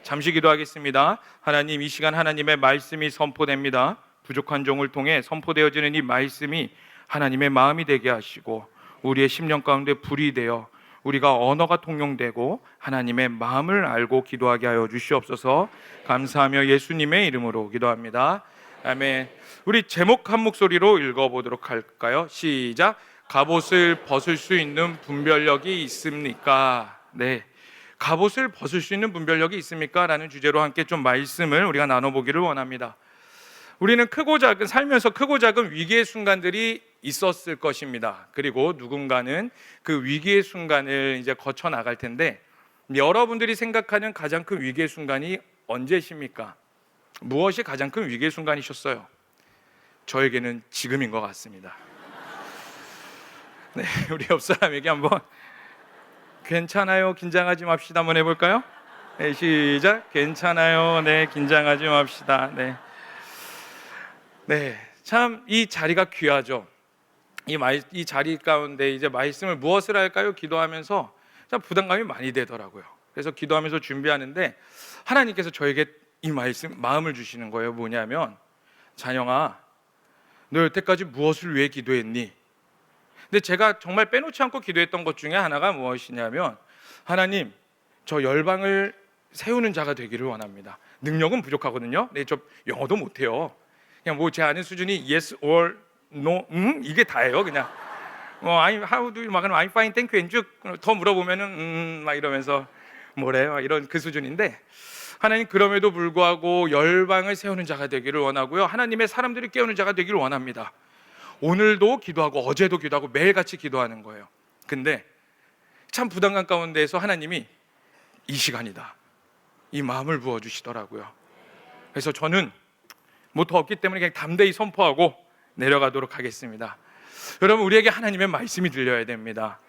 잠시 기도하겠습니다. 하나님, 이 시간 하나님의 말씀이 선포됩니다. 부족한 종을 통해 선포되어지는 이 말씀이 하나님의 마음이 되게 하시고 우리의 심령 가운데 불이 되어 우리가 언어가 통용되고 하나님의 마음을 알고 기도하게 하여 주시옵소서. 감사하며 예수님의 이름으로 기도합니다. 아멘. 우리 제목 한 목소리로 읽어보도록 할까요? 시작. 갑옷을 벗을 수 있는 분별력이 있습니까? 네, 갑옷을 벗을 수 있는 분별력이 있습니까? 라는 주제로 함께 좀 말씀을 우리가 나눠보기를 원합니다. 우리는 살면서 크고 작은 위기의 순간들이 있었을 것입니다. 그리고 누군가는 그 위기의 순간을 이제 거쳐 나갈 텐데, 여러분들이 생각하는 가장 큰 위기의 순간이 언제십니까? 무엇이 가장 큰 위기의 순간이셨어요? 저에게는 지금인 것 같습니다. 네, 우리 옆 사람에게 한번 괜찮아요, 긴장하지 맙시다 한번 해볼까요? 네, 시작. 괜찮아요, 네, 긴장하지 맙시다. 네, 참 이 자리가 귀하죠. 이 자리 가운데 이제 말씀을 무엇을 할까요? 기도하면서 참 부담감이 많이 되더라고요. 그래서 기도하면서 준비하는데 하나님께서 저에게 이 마음을 주시는 거예요. 뭐냐면, 찬영아, 너 여태까지 무엇을 위해 기도했니? 근데 제가 정말 빼놓지 않고 기도했던 것 중에 하나가 무엇이냐면, 하나님, 저 열방을 세우는 자가 되기를 원합니다. 능력은 부족하거든요. 네, 저 영어도 못해요. 그냥 뭐 제 아는 수준이 yes or no, 이게 다예요. 그냥 how do you, 막 I'm fine, thank you, and you 더 물어보면은 막 이러면서 뭐래요, 막 이런 그 수준인데, 하나님, 그럼에도 불구하고 열방을 세우는 자가 되기를 원하고요. 하나님의 사람들을 깨우는 자가 되기를 원합니다. 오늘도 기도하고 어제도 기도하고 매일같이 기도하는 거예요. 근데 참 부담감 가운데에서 하나님이 이 시간이다, 이 마음을 부어주시더라고요. 그래서 저는 뭐 더 없기 때문에 그냥 담대히 선포하고 내려가도록 하겠습니다. 여러분, 우리에게 하나님의 말씀이 들려야 됩니다.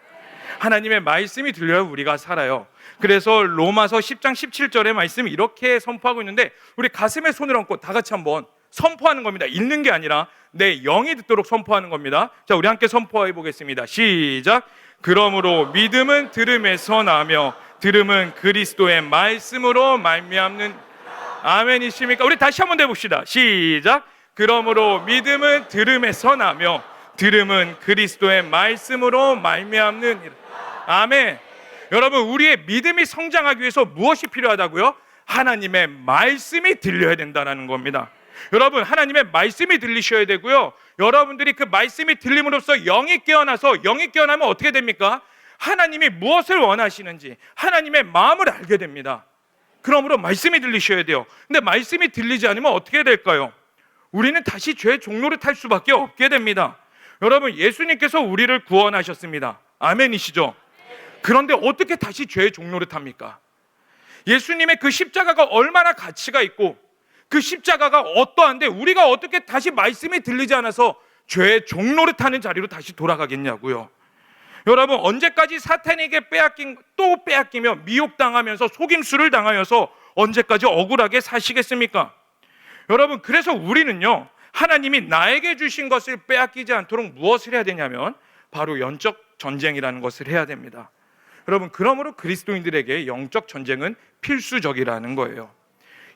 하나님의 말씀이 들려야 우리가 살아요. 그래서 로마서 10장 17절의 말씀이 이렇게 선포하고 있는데, 우리 가슴에 손을 얹고 다 같이 한번 선포하는 겁니다. 읽는 게 아니라 내 영이 듣도록 선포하는 겁니다. 자, 우리 함께 선포해 보겠습니다. 시작. 그러므로 믿음은 들음에서 나며 들음은 그리스도의 말씀으로 말미암는. 아멘이십니까? 우리 다시 한번 해봅시다. 시작. 그러므로 믿음은 들음에서 나며 들음은 그리스도의 말씀으로 말미암는. 아멘. 여러분, 우리의 믿음이 성장하기 위해서 무엇이 필요하다고요? 하나님의 말씀이 들려야 된다는 겁니다. 여러분, 하나님의 말씀이 들리셔야 되고요. 여러분들이 그 말씀이 들림으로써 영이 깨어나서, 영이 깨어나면 어떻게 됩니까? 하나님이 무엇을 원하시는지 하나님의 마음을 알게 됩니다. 그러므로 말씀이 들리셔야 돼요. 근데 말씀이 들리지 않으면 어떻게 될까요? 우리는 다시 죄의 종로를 탈 수밖에 없게 됩니다. 여러분, 예수님께서 우리를 구원하셨습니다. 아멘이시죠? 그런데 어떻게 다시 죄의 종로를 탑니까? 예수님의 그 십자가가 얼마나 가치가 있고 그 십자가가 어떠한데 우리가 어떻게 다시 말씀이 들리지 않아서 죄의 종로를 타는 자리로 다시 돌아가겠냐고요. 여러분, 언제까지 사탄에게 또 빼앗기며 미혹당하면서 속임수를 당하여서 언제까지 억울하게 사시겠습니까? 여러분, 그래서 우리는요, 하나님이 나에게 주신 것을 빼앗기지 않도록 무엇을 해야 되냐면 바로 영적 전쟁이라는 것을 해야 됩니다. 여러분, 그러므로 그리스도인들에게 영적 전쟁은 필수적이라는 거예요.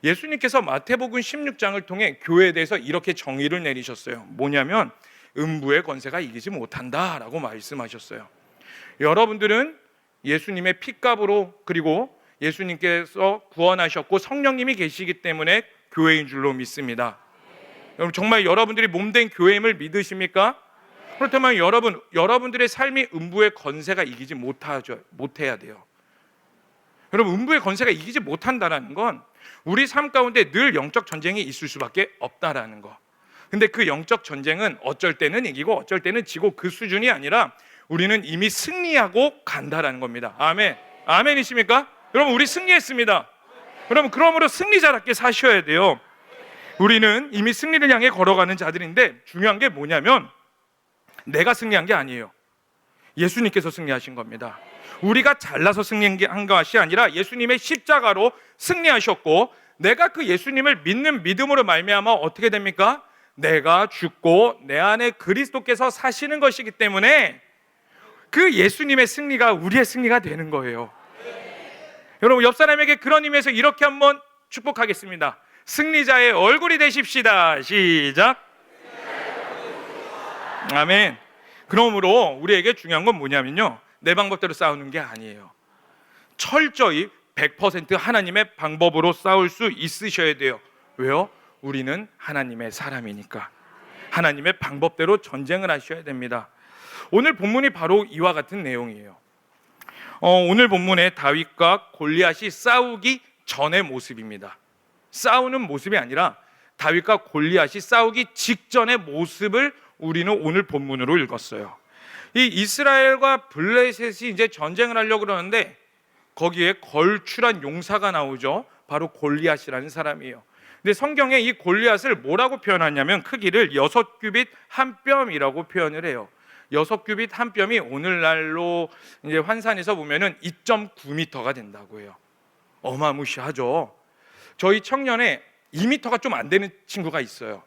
예수님께서 마태복음 16장을 통해 교회에 대해서 이렇게 정의를 내리셨어요. 뭐냐면 음부의 권세가 이기지 못한다라고 말씀하셨어요. 여러분들은 예수님의 피값으로, 그리고 예수님께서 구원하셨고 성령님이 계시기 때문에 교회인 줄로 믿습니다. 여러분, 정말 여러분들이 몸된 교회임을 믿으십니까? 그렇다면 여러분들의 삶이 음부의 권세가 이기지 못해야 돼요. 여러분, 음부의 권세가 이기지 못한다는 건 우리 삶 가운데 늘 영적 전쟁이 있을 수밖에 없다라는 거. 근데 그 영적 전쟁은 어쩔 때는 이기고 어쩔 때는 지고, 그 수준이 아니라 우리는 이미 승리하고 간다라는 겁니다. 아멘. 아멘이십니까? 여러분, 우리 승리했습니다. 여러분, 그러므로 승리자답게 사셔야 돼요. 우리는 이미 승리를 향해 걸어가는 자들인데, 중요한 게 뭐냐면 내가 승리한 게 아니에요. 예수님께서 승리하신 겁니다. 우리가 잘나서 승리한 것이 아니라 예수님의 십자가로 승리하셨고, 내가 그 예수님을 믿는 믿음으로 말미암아 어떻게 됩니까? 내가 죽고 내 안에 그리스도께서 사시는 것이기 때문에 그 예수님의 승리가 우리의 승리가 되는 거예요. 여러분, 옆 사람에게 그런 의미에서 이렇게 한번 축복하겠습니다. 승리자의 얼굴이 되십시다. 시작. 아멘. 그러므로 우리에게 중요한 건 뭐냐면요, 내 방법대로 싸우는 게 아니에요. 철저히 100% 하나님의 방법으로 싸울 수 있으셔야 돼요. 왜요? 우리는 하나님의 사람이니까. 하나님의 방법대로 전쟁을 하셔야 됩니다. 오늘 본문이 바로 이와 같은 내용이에요. 오늘 본문에 다윗과 골리앗이 싸우기 전의 모습입니다. 싸우는 모습이 아니라 다윗과 골리앗이 싸우기 직전의 모습을 우리는 오늘 본문으로 읽었어요. 이 이스라엘과 블레셋이 이제 전쟁을 하려고 그러는데 거기에 걸출한 용사가 나오죠. 바로 골리앗이라는 사람이에요. 근데 성경에 이 골리앗을 뭐라고 표현하냐면 크기를 6규빗 한 뼘이라고 표현을 해요. 6규빗 한 뼘이 오늘날로 이제 환산해서 보면은 2.9m가 된다고 해요. 어마무시하죠. 저희 청년에 2m가 좀 안 되는 친구가 있어요.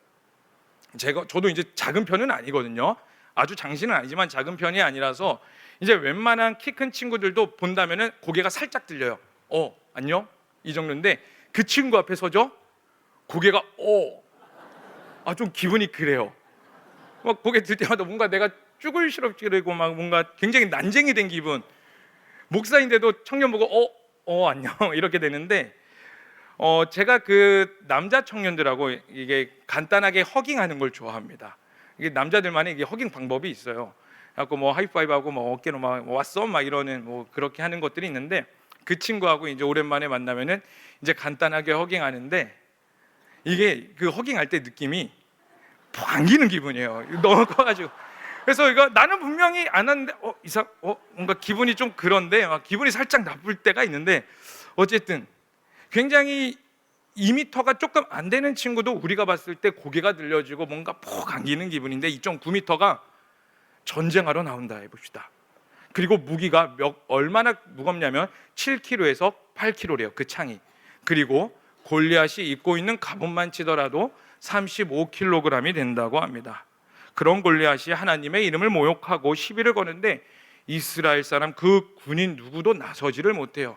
저도 이제 작은 편은 아니거든요. 아주 장신은 아니지만 작은 편이 아니라서 이제 웬만한 키 큰 친구들도 본다면은 고개가 살짝 들려요. 안녕? 이 정도인데 그 친구 앞에 서죠? 고개가 좀 기분이 그래요. 막 고개 들 때마다 뭔가 내가 쭈글시럽지르고 막 뭔가 굉장히 난쟁이 된 기분. 목사인데도 청년 보고 안녕 이렇게 되는데 제가 그 남자 청년들하고 이게 간단하게 허깅하는 걸 좋아합니다. 이게 남자들만의 이게 허깅 방법이 있어요. 그래갖고 뭐 하이파이브하고 뭐 어깨로 막 왔어 막 이러는 뭐 그렇게 하는 것들이 있는데 그 친구하고 이제 오랜만에 만나면은 이제 간단하게 허깅하는데 이게 그 허깅할 때 느낌이 푹 안기는 기분이에요. 너무 커가지고. 그래서 이거 나는 분명히 안 하는데 뭔가 기분이 좀 그런데 막 기분이 살짝 나쁠 때가 있는데 어쨌든 굉장히 2m가 조금 안 되는 친구도 우리가 봤을 때 고개가 들려지고 뭔가 푹 안기는 기분인데 2.9m가 전쟁하러 나온다 해봅시다. 그리고 무기가 얼마나 무겁냐면 7kg에서 8kg래요. 그 창이. 그리고 골리앗이 입고 있는 갑옷만 치더라도 35kg이 된다고 합니다. 그런 골리앗이 하나님의 이름을 모욕하고 시비를 거는데 이스라엘 사람 그 군인 누구도 나서지를 못해요.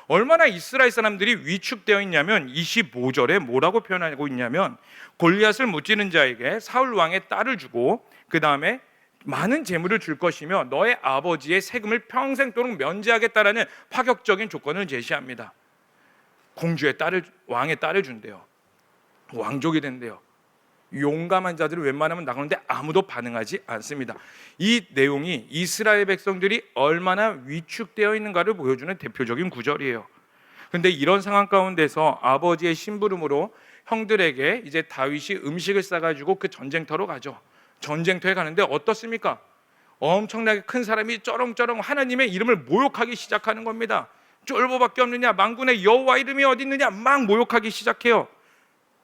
얼마나 이스라엘 사람들이 위축되어 있냐면 25절에 뭐라고 표현하고 있냐면 골리앗을 무찌는 자에게 사울 왕의 딸을 주고 그 다음에 많은 재물을 줄 것이며 너의 아버지의 세금을 평생도록 면제하겠다라는 파격적인 조건을 제시합니다. 공주의 딸을, 왕의 딸을 준대요. 왕족이 된대요. 용감한 자들은 웬만하면 나가는데 아무도 반응하지 않습니다. 이 내용이 이스라엘 백성들이 얼마나 위축되어 있는가를 보여주는 대표적인 구절이에요. 그런데 이런 상황 가운데서 아버지의 심부름으로 형들에게 이제 다윗이 음식을 싸가지고 그 전쟁터로 가죠. 전쟁터에 가는데 어떻습니까? 엄청나게 큰 사람이 쩌렁쩌렁 하나님의 이름을 모욕하기 시작하는 겁니다. 쫄보밖에 없느냐, 만군의 여호와 이름이 어디 있느냐 막 모욕하기 시작해요.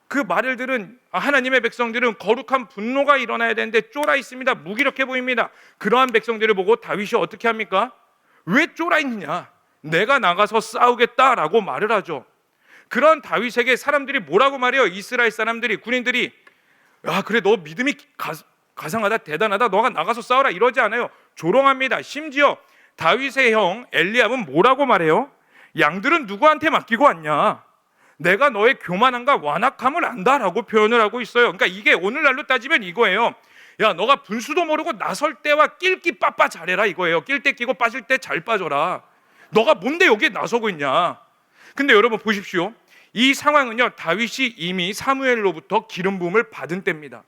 그 말을 들은 하나님의 백성들은 거룩한 분노가 일어나야 되는데 쫄아 있습니다. 무기력해 보입니다. 그러한 백성들을 보고 다윗이 어떻게 합니까? 왜 쫄아 있느냐? 내가 나가서 싸우겠다라고 말을 하죠. 그런 다윗에게 사람들이 뭐라고 말해요? 이스라엘 사람들이, 군인들이 그래 너 믿음이 가상하다, 대단하다, 너가 나가서 싸워라 이러지 않아요. 조롱합니다. 심지어 다윗의 형 엘리압은 뭐라고 말해요? 양들은 누구한테 맡기고 왔냐? 내가 너의 교만함과 완악함을 안다라고 표현을 하고 있어요. 그러니까 이게 오늘날로 따지면 이거예요. 야, 너가 분수도 모르고 나설 때와 낄기 빠빠 잘해라 이거예요. 낄 때 끼고 빠질 때 잘 빠져라. 너가 뭔데 여기에 나서고 있냐? 근데 여러분 보십시오. 이 상황은요, 다윗이 이미 사무엘로부터 기름 부음을 받은 때입니다.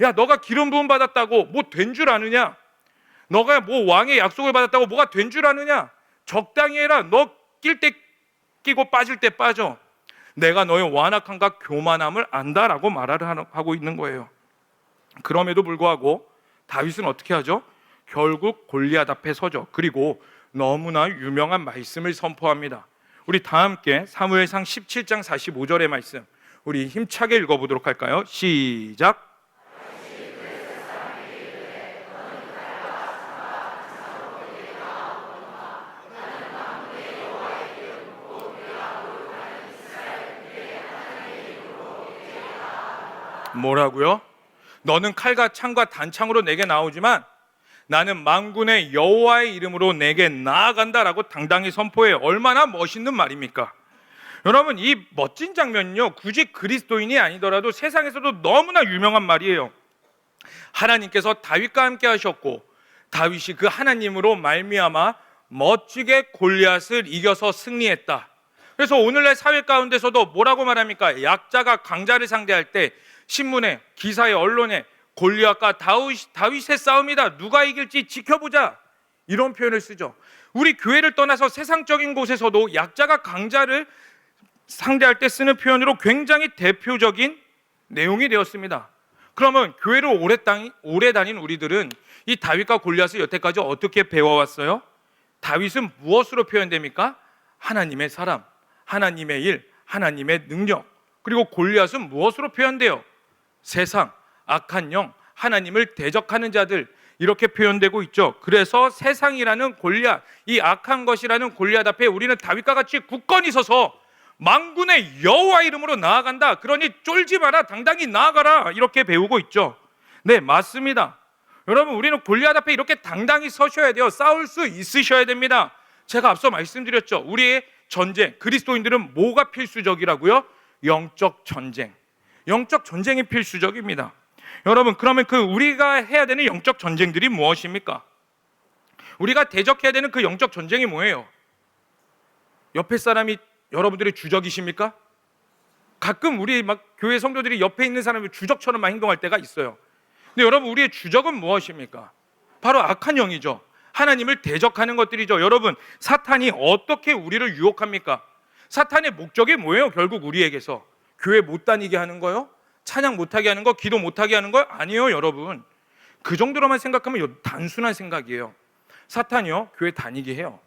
야, 너가 기름 부음 받았다고 뭐 된 줄 아느냐? 너가 뭐 왕의 약속을 받았다고 뭐가 된 줄 아느냐? 적당히 해라. 너 낄 때 끼고 빠질 때 빠져. 내가 너의 완악함과 교만함을 안다라고 말을 하고 있는 거예요. 그럼에도 불구하고 다윗은 어떻게 하죠? 결국 골리앗 앞에 서죠. 그리고 너무나 유명한 말씀을 선포합니다. 우리 다 함께 사무엘상 17장 45절의 말씀 우리 힘차게 읽어보도록 할까요? 시작. 뭐라고요? 너는 칼과 창과 단창으로 내게 나오지만 나는 만군의 여호와의 이름으로 내게 나아간다라고 당당히 선포해요. 얼마나 멋있는 말입니까? 여러분, 이 멋진 장면은요, 굳이 그리스도인이 아니더라도 세상에서도 너무나 유명한 말이에요. 하나님께서 다윗과 함께 하셨고 다윗이 그 하나님으로 말미암아 멋지게 골리앗을 이겨서 승리했다. 그래서 오늘날 사회 가운데서도 뭐라고 말합니까? 약자가 강자를 상대할 때 신문에, 기사에, 언론에 골리앗과 다윗의 싸움이다, 누가 이길지 지켜보자, 이런 표현을 쓰죠. 우리 교회를 떠나서 세상적인 곳에서도 약자가 강자를 상대할 때 쓰는 표현으로 굉장히 대표적인 내용이 되었습니다. 그러면 교회를 오래 다닌 우리들은 이 다윗과 골리앗을 여태까지 어떻게 배워왔어요? 다윗은 무엇으로 표현됩니까? 하나님의 사람, 하나님의 일, 하나님의 능력. 그리고 골리앗은 무엇으로 표현돼요? 세상, 악한 영, 하나님을 대적하는 자들, 이렇게 표현되고 있죠. 그래서 세상이라는 골리앗, 이 악한 것이라는 골리앗 앞에 우리는 다윗과 같이 굳건히 서서 만군의 여호와 이름으로 나아간다, 그러니 쫄지 마라, 당당히 나아가라, 이렇게 배우고 있죠. 네, 맞습니다. 여러분, 우리는 골리앗 앞에 이렇게 당당히 서셔야 돼요. 싸울 수 있으셔야 됩니다. 제가 앞서 말씀드렸죠. 우리의 전쟁, 그리스도인들은 뭐가 필수적이라고요? 영적 전쟁. 영적 전쟁이 필수적입니다. 여러분, 그러면 그 우리가 해야 되는 영적 전쟁들이 무엇입니까? 우리가 대적해야 되는 그 영적 전쟁이 뭐예요? 옆에 사람이 여러분들의 주적이십니까? 가끔 우리 교회 성도들이 옆에 있는 사람이 주적처럼 행동할 때가 있어요. 근데 여러분, 우리의 주적은 무엇입니까? 바로 악한 영이죠. 하나님을 대적하는 것들이죠. 여러분, 사탄이 어떻게 우리를 유혹합니까? 사탄의 목적이 뭐예요? 결국 우리에게서 교회 못 다니게 하는 거요? 찬양 못하게 하는 거? 기도 못하게 하는 거? 아니에요, 여러분. 그 정도로만 생각하면 단순한 생각이에요. 사탄이요, 교회 다니게 해요.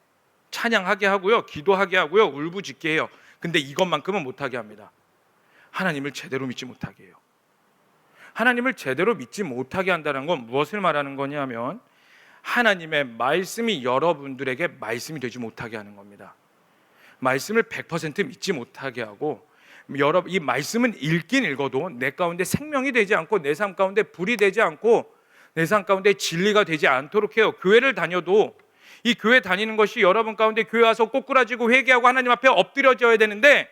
찬양하게 하고요, 기도하게 하고요, 울부짖게 해요. 근데 이것만큼은 못하게 합니다. 하나님을 제대로 믿지 못하게 해요. 하나님을 제대로 믿지 못하게 한다는 건 무엇을 말하는 거냐면 하나님의 말씀이 여러분들에게 말씀이 되지 못하게 하는 겁니다. 말씀을 100% 믿지 못하게 하고, 이 말씀은 읽긴 읽어도 내 가운데 생명이 되지 않고 내 삶 가운데 불이 되지 않고 내 삶 가운데 진리가 되지 않도록 해요. 교회를 다녀도 이 교회 다니는 것이 여러분 가운데 교회 와서 꼬꾸라지고 회개하고 하나님 앞에 엎드려져야 되는데,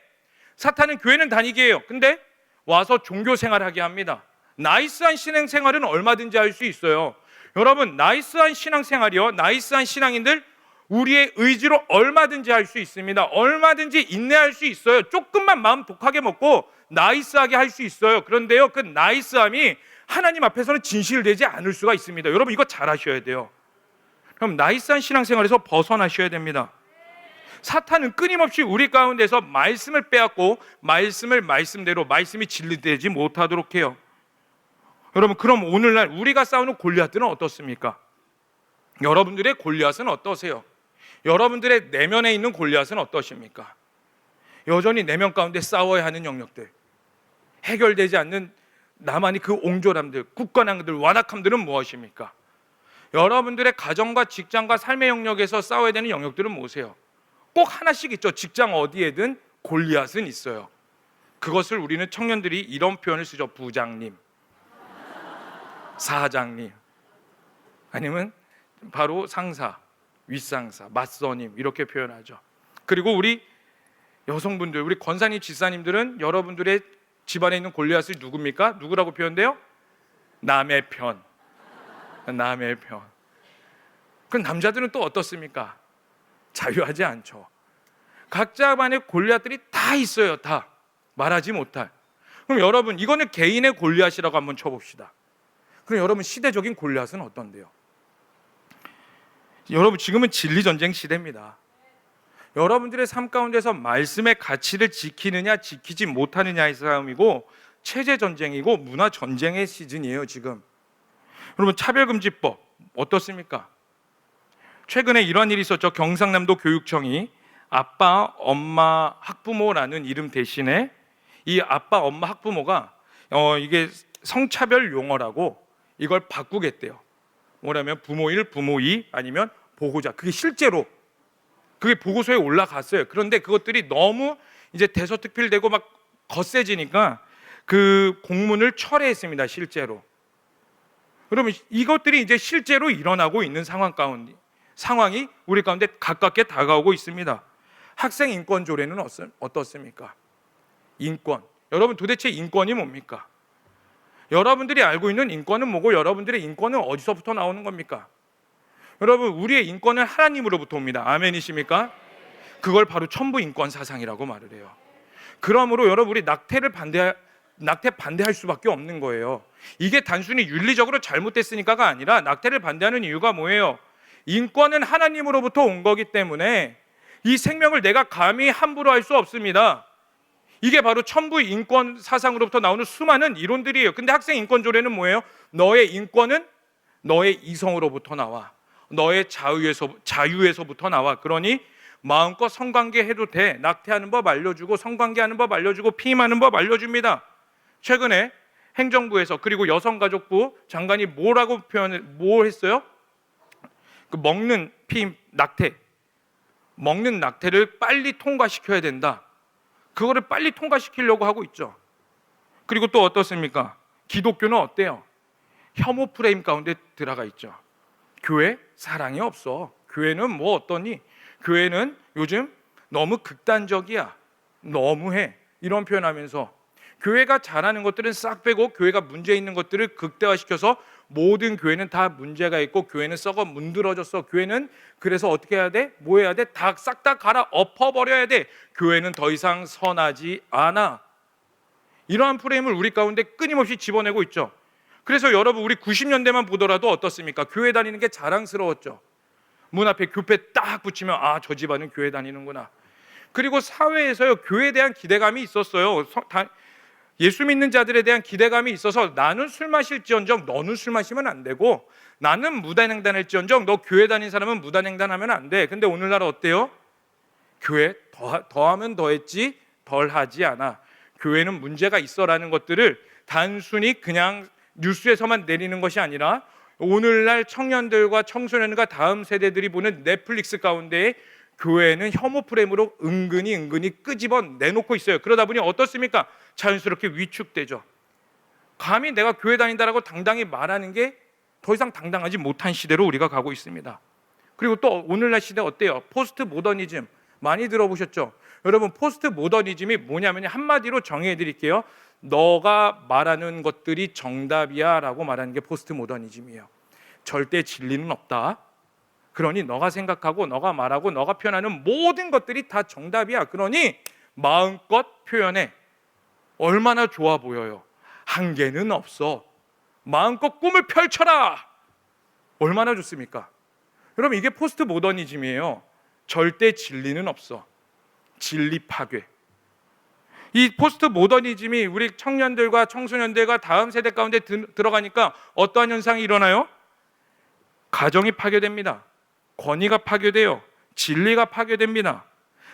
사탄은 교회는 다니게 해요. 근데 와서 종교 생활하게 합니다. 나이스한 신앙생활은 얼마든지 할 수 있어요. 여러분, 나이스한 신앙생활이요, 나이스한 신앙인들 우리의 의지로 얼마든지 할 수 있습니다. 얼마든지 인내할 수 있어요. 조금만 마음 독하게 먹고 나이스하게 할 수 있어요. 그런데요, 그 나이스함이 하나님 앞에서는 진실되지 않을 수가 있습니다. 여러분, 이거 잘 아셔야 돼요. 그럼 나이스한 신앙생활에서 벗어나셔야 됩니다. 사탄은 끊임없이 우리 가운데서 말씀을 빼앗고 말씀을 말씀대로, 말씀이 진리되지 못하도록 해요. 여러분, 그럼 오늘날 우리가 싸우는 골리앗들은 어떻습니까? 여러분들의 골리앗은 어떠세요? 여러분들의 내면에 있는 골리앗은 어떠십니까? 여전히 내면 가운데 싸워야 하는 영역들, 해결되지 않는 나만의 그 옹졸함들, 굳건함들, 완악함들은 무엇입니까? 여러분들의 가정과 직장과 삶의 영역에서 싸워야 되는 영역들은 뭐세요? 꼭 하나씩 있죠. 직장 어디에든 골리앗은 있어요. 그것을 우리는 청년들이 이런 표현을 쓰죠. 부장님, 사장님, 아니면 바로 상사, 윗상사, 맞서님, 이렇게 표현하죠. 그리고 우리 여성분들, 우리 권사님, 지사님들은 여러분들의 집안에 있는 골리앗이 누굽니까? 누구라고 표현돼요? 남의 편. 남의 편. 그럼 남자들은 또 어떻습니까? 자유하지 않죠. 각자만의 골리앗들이 다 있어요. 다 말하지 못할. 그럼 여러분, 이거는 개인의 골리앗이라고 한번 쳐봅시다. 그럼 여러분, 시대적인 골리앗은 어떤데요? 여러분, 지금은 진리전쟁 시대입니다. 여러분들의 삶 가운데서 말씀의 가치를 지키느냐 지키지 못하느냐의 싸움이고, 체제전쟁이고, 문화전쟁의 시즌이에요. 지금 여러분, 차별금지법 어떻습니까? 최근에 이런 일이 있었죠. 경상남도 교육청이 아빠, 엄마, 학부모라는 이름 대신에 이 아빠, 엄마, 학부모가 이게 성차별 용어라고 이걸 바꾸겠대요. 뭐냐면 부모 1, 부모 2, 아니면 보호자. 그게 실제로 그게 보고서에 올라갔어요. 그런데 그것들이 너무 이제 대서특필되고 막 거세지니까 그 공문을 철회했습니다. 실제로. 그러면 이것들이 이제 실제로 일어나고 있는 상황이 우리 가운데 가깝게 다가오고 있습니다. 학생 인권 조례는 어떻습니까? 인권. 여러분, 도대체 인권이 뭡니까? 여러분들이 알고 있는 인권은 뭐고 여러분들의 인권은 어디서부터 나오는 겁니까? 여러분, 우리의 인권은 하나님으로부터 옵니다. 아멘이십니까? 그걸 바로 천부 인권 사상이라고 말을 해요. 그러므로 여러분, 우리 낙태 반대할 수밖에 없는 거예요. 이게 단순히 윤리적으로 잘못됐으니까가 아니라 낙태를 반대하는 이유가 뭐예요? 인권은 하나님으로부터 온 거기 때문에 이 생명을 내가 감히 함부로 할 수 없습니다. 이게 바로 천부 인권 사상으로부터 나오는 수많은 이론들이에요. 근데 학생 인권 조례는 뭐예요? 너의 인권은 너의 이성으로부터 나와. 너의 자유에서부터 나와. 그러니 마음껏 성관계 해도 돼. 낙태하는 법 알려주고 성관계하는 법 알려주고 피임하는 법 알려줍니다. 최근에 행정부에서 그리고 여성가족부 장관이 뭘 했어요? 그 먹는 피임 먹는 낙태를 빨리 통과시켜야 된다. 그거를 빨리 통과시키려고 하고 있죠. 그리고 또 어떻습니까? 기독교는 어때요? 혐오 프레임 가운데 들어가 있죠. 교회 사랑이 없어. 교회는 뭐 어떠니? 교회는 요즘 너무 극단적이야. 너무해. 이런 표현하면서 교회가 잘하는 것들은 싹 빼고 교회가 문제 있는 것들을 극대화시켜서 모든 교회는 다 문제가 있고 교회는 썩어 문드러졌어. 교회는 그래서 어떻게 해야 돼? 뭐 해야 돼? 다 싹 다 갈아 엎어버려야 돼. 교회는 더 이상 선하지 않아. 이러한 프레임을 우리 가운데 끊임없이 집어내고 있죠. 그래서 여러분, 우리 90년대만 보더라도 어떻습니까? 교회 다니는 게 자랑스러웠죠. 문 앞에 교패 딱 붙이면 아, 저 집안은 교회 다니는구나. 그리고 사회에서요, 교회에 대한 기대감이 있었어요. 예수 믿는 자들에 대한 기대감이 있어서 나는 술 마실지언정 너는 술 마시면 안 되고, 나는 무단횡단할지언정 너 교회 다닌 사람은 무단횡단하면 안 돼. 근데 오늘날 어때요? 교회 더하면 더했지 덜하지 않아. 교회는 문제가 있어라는 것들을 단순히 그냥 뉴스에서만 내리는 것이 아니라 오늘날 청년들과 청소년과 다음 세대들이 보는 넷플릭스 가운데에 교회는 혐오 프레임으로 은근히 끄집어 내놓고 있어요. 그러다 보니 어떻습니까? 자연스럽게 위축되죠. 감히 내가 교회 다닌다라고 당당히 말하는 게 더 이상 당당하지 못한 시대로 우리가 가고 있습니다. 그리고 또 오늘날 시대 어때요? 포스트 모더니즘 많이 들어보셨죠? 여러분, 포스트 모더니즘이 뭐냐면 한마디로 정의해 드릴게요. 너가 말하는 것들이 정답이야 라고 말하는 게 포스트 모더니즘이에요. 절대 진리는 없다. 그러니 너가 생각하고 너가 말하고 너가 표현하는 모든 것들이 다 정답이야. 그러니 마음껏 표현해. 얼마나 좋아 보여요. 한계는 없어. 마음껏 꿈을 펼쳐라. 얼마나 좋습니까? 여러분, 이게 포스트 모더니즘이에요. 절대 진리는 없어. 진리 파괴. 이 포스트 모더니즘이 우리 청년들과 청소년들과 다음 세대 가운데 들어가니까 어떠한 현상이 일어나요? 가정이 파괴됩니다. 권위가 파괴돼요. 진리가 파괴됩니다.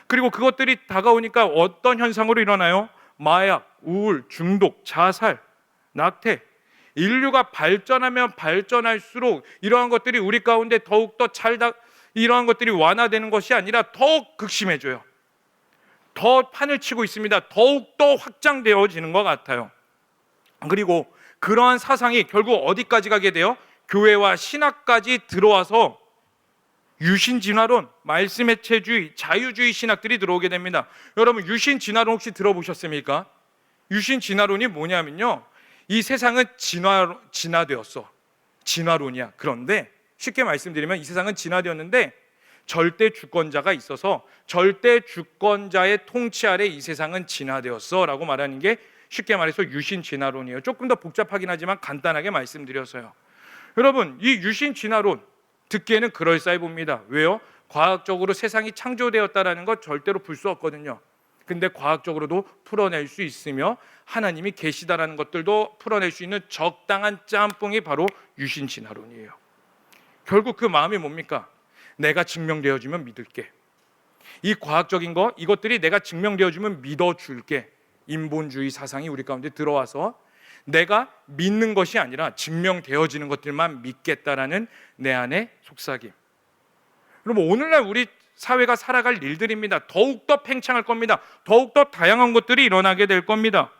그리고 그것들이 다가오니까 어떤 현상으로 일어나요? 마약, 우울, 중독, 자살, 낙태. 인류가 발전하면 발전할수록 이러한 것들이 우리 가운데 더욱더 이러한 것들이 완화되는 것이 아니라 더욱 극심해져요. 더 판을 치고 있습니다. 더욱더 확장되어지는 것 같아요. 그리고 그러한 사상이 결국 어디까지 가게 돼요? 교회와 신학까지 들어와서 유신진화론, 말씀의체주의, 자유주의 신학들이 들어오게 됩니다. 여러분, 유신진화론 혹시 들어보셨습니까? 유신진화론이 뭐냐면요, 이 세상은 진화되었어. 진화론이야. 그런데 쉽게 말씀드리면 이 세상은 진화되었는데 절대 주권자가 있어서 절대 주권자의 통치 아래 이 세상은 진화되었어 라고 말하는 게 쉽게 말해서 유신진화론이에요. 조금 더 복잡하긴 하지만 간단하게 말씀드려서요. 여러분, 이 유신진화론 듣기에는 그럴싸해 봅니다. 왜요? 과학적으로 세상이 창조되었다라는 것 절대로 풀 수 없거든요. 근데 과학적으로도 풀어낼 수 있으며 하나님이 계시다라는 것들도 풀어낼 수 있는 적당한 짬뽕이 바로 유신진화론이에요. 결국 그 마음이 뭡니까? 내가 증명되어지면 믿을게. 이 과학적인 이것들이 내가 증명되어지면 믿어줄게. 인본주의 사상이 우리 가운데 들어와서 내가 믿는 것이 아니라 증명되어지는 것들만 믿겠다라는 내 안의 속삭임. 여러분, 오늘날 우리 사회가 살아갈 일들입니다. 더욱더 팽창할 겁니다. 더욱더 다양한 것들이 일어나게 될 겁니다.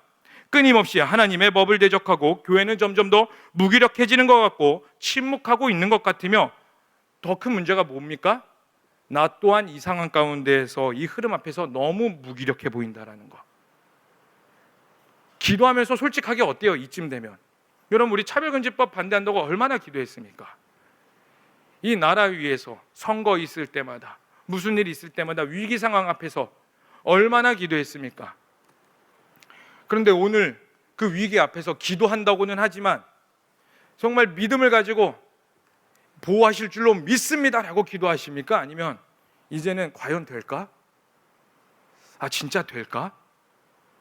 끊임없이 하나님의 법을 대적하고 교회는 점점 더 무기력해지는 것 같고 침묵하고 있는 것 같으며, 더 큰 문제가 뭡니까? 나 또한 이 상황 가운데에서 이 흐름 앞에서 너무 무기력해 보인다라는 거. 기도하면서 솔직하게 어때요? 이쯤 되면 여러분, 우리 차별금지법 반대한다고 얼마나 기도했습니까? 이 나라 위에서 선거 있을 때마다, 무슨 일 있을 때마다, 위기 상황 앞에서 얼마나 기도했습니까? 그런데 오늘 그 위기 앞에서 기도한다고는 하지만 정말 믿음을 가지고 보호하실 줄로 믿습니다라고 기도하십니까? 아니면 이제는 과연 될까? 아, 진짜 될까?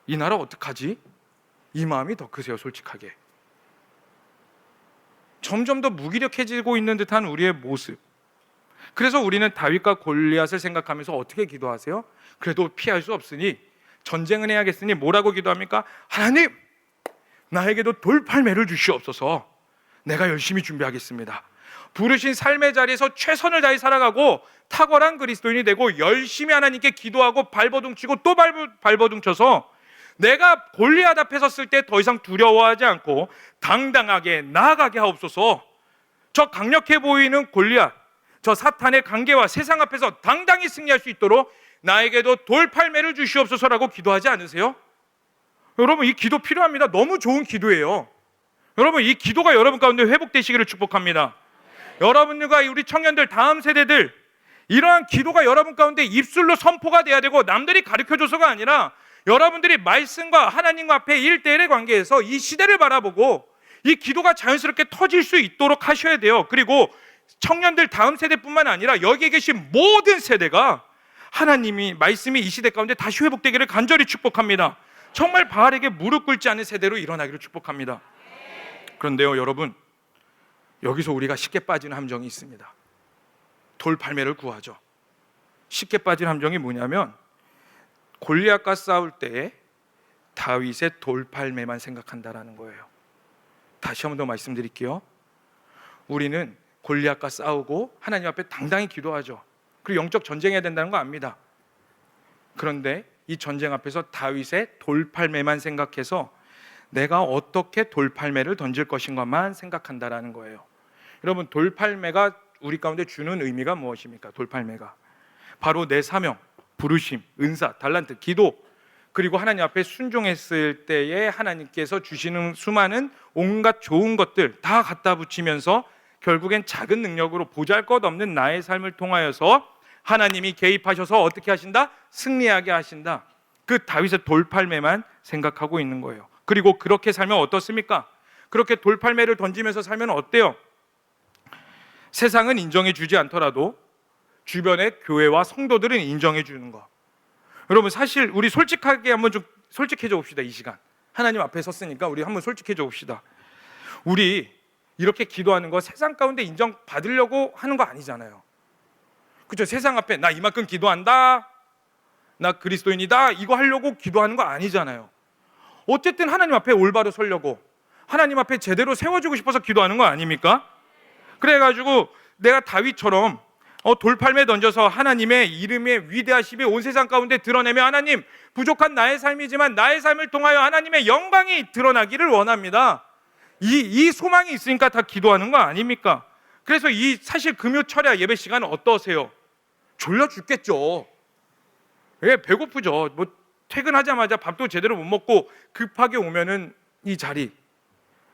이 나라 어떡하지? 이 마음이 더 크세요, 솔직하게. 점점 더 무기력해지고 있는 듯한 우리의 모습. 그래서 우리는 다윗과 골리앗을 생각하면서 어떻게 기도하세요? 그래도 피할 수 없으니 전쟁은 해야겠으니 뭐라고 기도합니까? 하나님, 나에게도 돌팔매를 주시옵소서. 내가 열심히 준비하겠습니다. 부르신 삶의 자리에서 최선을 다해 살아가고 탁월한 그리스도인이 되고 열심히 하나님께 기도하고 발버둥치고 또 발버둥쳐서 내가 골리앗 앞에 섰을 때 더 이상 두려워하지 않고 당당하게 나아가게 하옵소서. 저 강력해 보이는 골리앗, 저 사탄의 관계와 세상 앞에서 당당히 승리할 수 있도록 나에게도 돌팔매를 주시옵소서라고 기도하지 않으세요? 여러분, 이 기도 필요합니다. 너무 좋은 기도예요. 여러분, 이 기도가 여러분 가운데 회복되시기를 축복합니다. 여러분들과 우리 청년들, 다음 세대들, 이러한 기도가 여러분 가운데 입술로 선포가 돼야 되고 남들이 가르쳐줘서가 아니라 여러분들이 말씀과 하나님과 앞에 1대1의 관계에서 이 시대를 바라보고 이 기도가 자연스럽게 터질 수 있도록 하셔야 돼요. 그리고 청년들, 다음 세대뿐만 아니라 여기에 계신 모든 세대가 하나님이 말씀이 이 시대 가운데 다시 회복되기를 간절히 축복합니다. 정말 바알에게 무릎 꿇지 않은 세대로 일어나기를 축복합니다. 그런데요, 여러분, 여기서 우리가 쉽게 빠지는 함정이 있습니다. 돌팔매를 구하죠. 쉽게 빠진 함정이 뭐냐면 골리앗과 싸울 때에 다윗의 돌팔매만 생각한다라는 거예요. 다시 한 번 더 말씀드릴게요. 우리는 골리앗과 싸우고 하나님 앞에 당당히 기도하죠. 그리고 영적 전쟁해야 된다는 거 압니다. 그런데 이 전쟁 앞에서 다윗의 돌팔매만 생각해서 내가 어떻게 돌팔매를 던질 것인가만 생각한다라는 거예요. 여러분, 돌팔매가 우리 가운데 주는 의미가 무엇입니까? 돌팔매가 바로 내 사명, 부르심, 은사, 달란트, 기도, 그리고 하나님 앞에 순종했을 때에 하나님께서 주시는 수많은 온갖 좋은 것들 다 갖다 붙이면서 결국엔 작은 능력으로 보잘것없는 나의 삶을 통하여서 하나님이 개입하셔서 어떻게 하신다? 승리하게 하신다. 그 다윗의 돌팔매만 생각하고 있는 거예요. 그리고 그렇게 살면 어떻습니까? 그렇게 돌팔매를 던지면서 살면 어때요? 세상은 인정해 주지 않더라도 주변의 교회와 성도들은 인정해 주는 거. 여러분, 사실 우리 솔직하게 한번 좀 솔직해져 봅시다. 이 시간 하나님 앞에 섰으니까 우리 한번 솔직해져 봅시다. 우리 이렇게 기도하는 거 세상 가운데 인정받으려고 하는 거 아니잖아요. 그렇죠? 세상 앞에 나 이만큼 기도한다, 나 그리스도인이다, 이거 하려고 기도하는 거 아니잖아요. 어쨌든 하나님 앞에 올바로 서려고, 하나님 앞에 제대로 세워주고 싶어서 기도하는 거 아닙니까? 그래가지고 내가 다윗처럼 돌팔매 던져서 하나님의 이름의 위대하심이 온 세상 가운데 드러내며 하나님, 부족한 나의 삶이지만 나의 삶을 통하여 하나님의 영광이 드러나기를 원합니다. 이 소망이 있으니까 다 기도하는 거 아닙니까? 그래서 이 사실 금요 철야 예배 시간은 어떠세요? 졸려 죽겠죠. 예, 배고프죠. 뭐 퇴근하자마자 밥도 제대로 못 먹고 급하게 오면은 이 자리,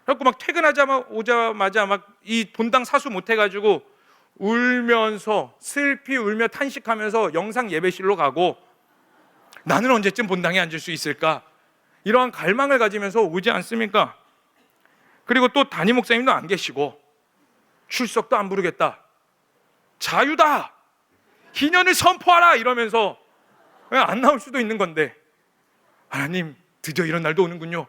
그래갖고 막 오자마자 막 이 본당 사수 못 해가지고 울면서 슬피 울며 탄식하면서 영상 예배실로 가고, 나는 언제쯤 본당에 앉을 수 있을까? 이러한 갈망을 가지면서 오지 않습니까? 그리고 또 담임 목사님도 안 계시고 출석도 안 부르겠다, 자유다, 희년을 선포하라 이러면서 안 나올 수도 있는 건데, 하나님 드디어 이런 날도 오는군요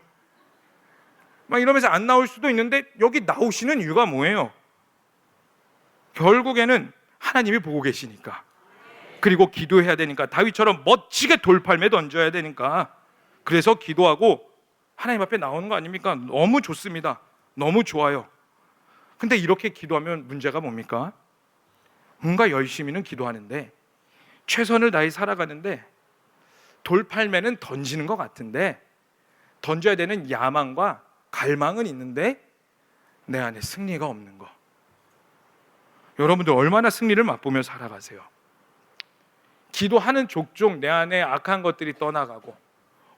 막 이러면서 안 나올 수도 있는데, 여기 나오시는 이유가 뭐예요? 결국에는 하나님이 보고 계시니까, 그리고 기도해야 되니까, 다윗처럼 멋지게 돌팔매 던져야 되니까, 그래서 기도하고 하나님 앞에 나오는 거 아닙니까? 너무 좋습니다. 너무 좋아요. 근데 이렇게 기도하면 문제가 뭡니까? 뭔가 열심히는 기도하는데, 최선을 다해 살아가는데 돌팔매는 던지는 것 같은데 던져야 되는 야망과 갈망은 있는데 내 안에 승리가 없는 거. 여러분들 얼마나 승리를 맛보며 살아가세요? 기도하는 족족 내 안에 악한 것들이 떠나가고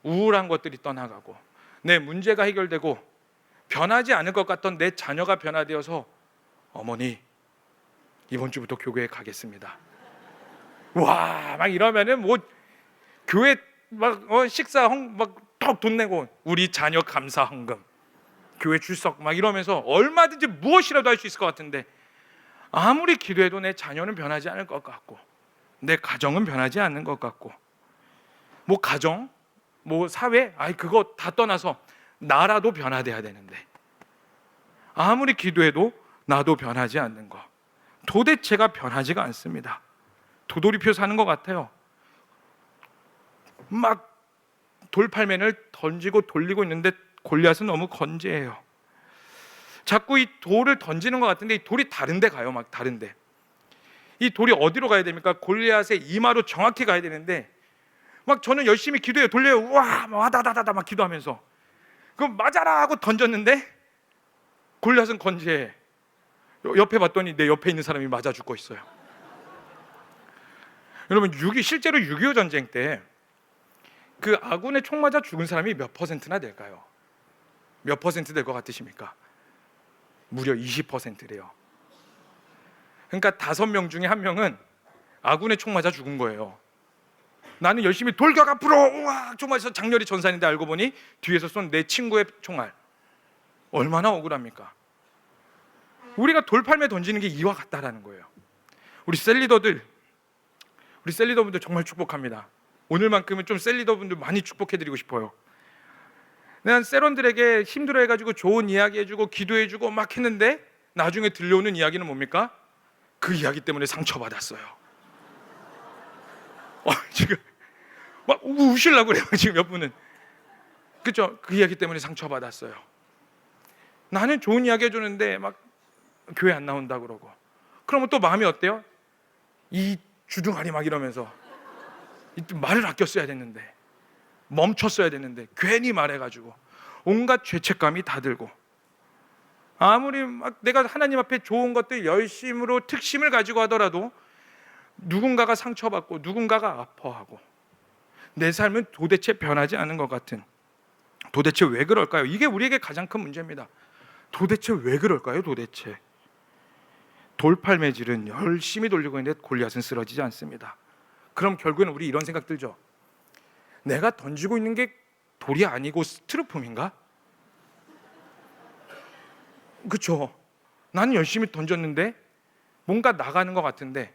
우울한 것들이 떠나가고 내 문제가 해결되고 변하지 않을 것 같던 내 자녀가 변화되어서 어머니 이번 주부터 교회에 가겠습니다. 와, 막 이러면은 뭐 교회 막 식사 막턱 돈 내고 우리 자녀 감사 헌금 교회 출석 막 이러면서 얼마든지 무엇이라도 할 수 있을 것 같은데 아무리 기도해도 내 자녀는 변하지 않을 것 같고 내 가정은 변하지 않는 것 같고 뭐 가정 뭐 사회 그거 다 떠나서 나라도 변화돼야 되는데 아무리 기도해도 나도 변하지 않는 거. 도대체가 변하지가 않습니다. 도돌이표 사는 것 같아요. 막 돌팔맨을 던지고 돌리고 있는데 골리앗은 너무 건재해요. 자꾸 이 돌을 던지는 것 같은데 이 돌이 다른 데 가요. 막 다른 데. 이 돌이 어디로 가야 됩니까? 골리앗의 이마로 정확히 가야 되는데 막 저는 열심히 기도해요. 돌려요. 우와 와다다다다 막 기도하면서 그럼 맞아라 하고 던졌는데 골리앗은 건재해. 옆에 봤더니 내 옆에 있는 사람이 맞아 죽고 있어요. 여러분 실제로 6.25 전쟁 때 그 아군의 총 맞아 죽은 사람이 몇 퍼센트나 될까요? 몇 퍼센트 될 것 같으십니까? 무려 20%래요. 그러니까 5명 중에 1명은 아군의 총 맞아 죽은 거예요. 나는 열심히 돌격 앞으로 우와 총 맞아서 장렬히 전사했는데 알고 보니 뒤에서 쏜 내 친구의 총알. 얼마나 억울합니까? 우리가 돌팔매 던지는 게 이와 같다라는 거예요. 우리 셀리더분들 정말 축복합니다. 오늘만큼은 좀 셀리더분들 많이 축복해드리고 싶어요. 난 세런들에게 힘들어해가지고 좋은 이야기 해주고 기도해주고 막 했는데 나중에 들려오는 이야기는 뭡니까? 그 이야기 때문에 상처받았어요. 지금 막 우시려고 그래요. 지금 몇 분은 그렇죠? 그 이야기 때문에 상처받았어요. 나는 좋은 이야기 해주는데 막 교회 안 나온다 그러고 그러면 또 마음이 어때요? 이 주둥아리 막 이러면서 말을 아껴 써야 됐는데 멈췄어야 됐는데 괜히 말해가지고 온갖 죄책감이 다 들고 아무리 막 내가 하나님 앞에 좋은 것들 열심으로 특심을 가지고 하더라도 누군가가 상처받고 누군가가 아파하고 내 삶은 도대체 변하지 않은 것 같은 도대체 왜 그럴까요? 이게 우리에게 가장 큰 문제입니다. 도대체 왜 그럴까요? 도대체 돌팔매질은 열심히 돌리고 있는데 골리앗은 쓰러지지 않습니다. 그럼 결국에는 우리 이런 생각 들죠. 내가 던지고 있는 게 돌이 아니고 스티로폼인가? 그렇죠. 나는 열심히 던졌는데 뭔가 나가는 것 같은데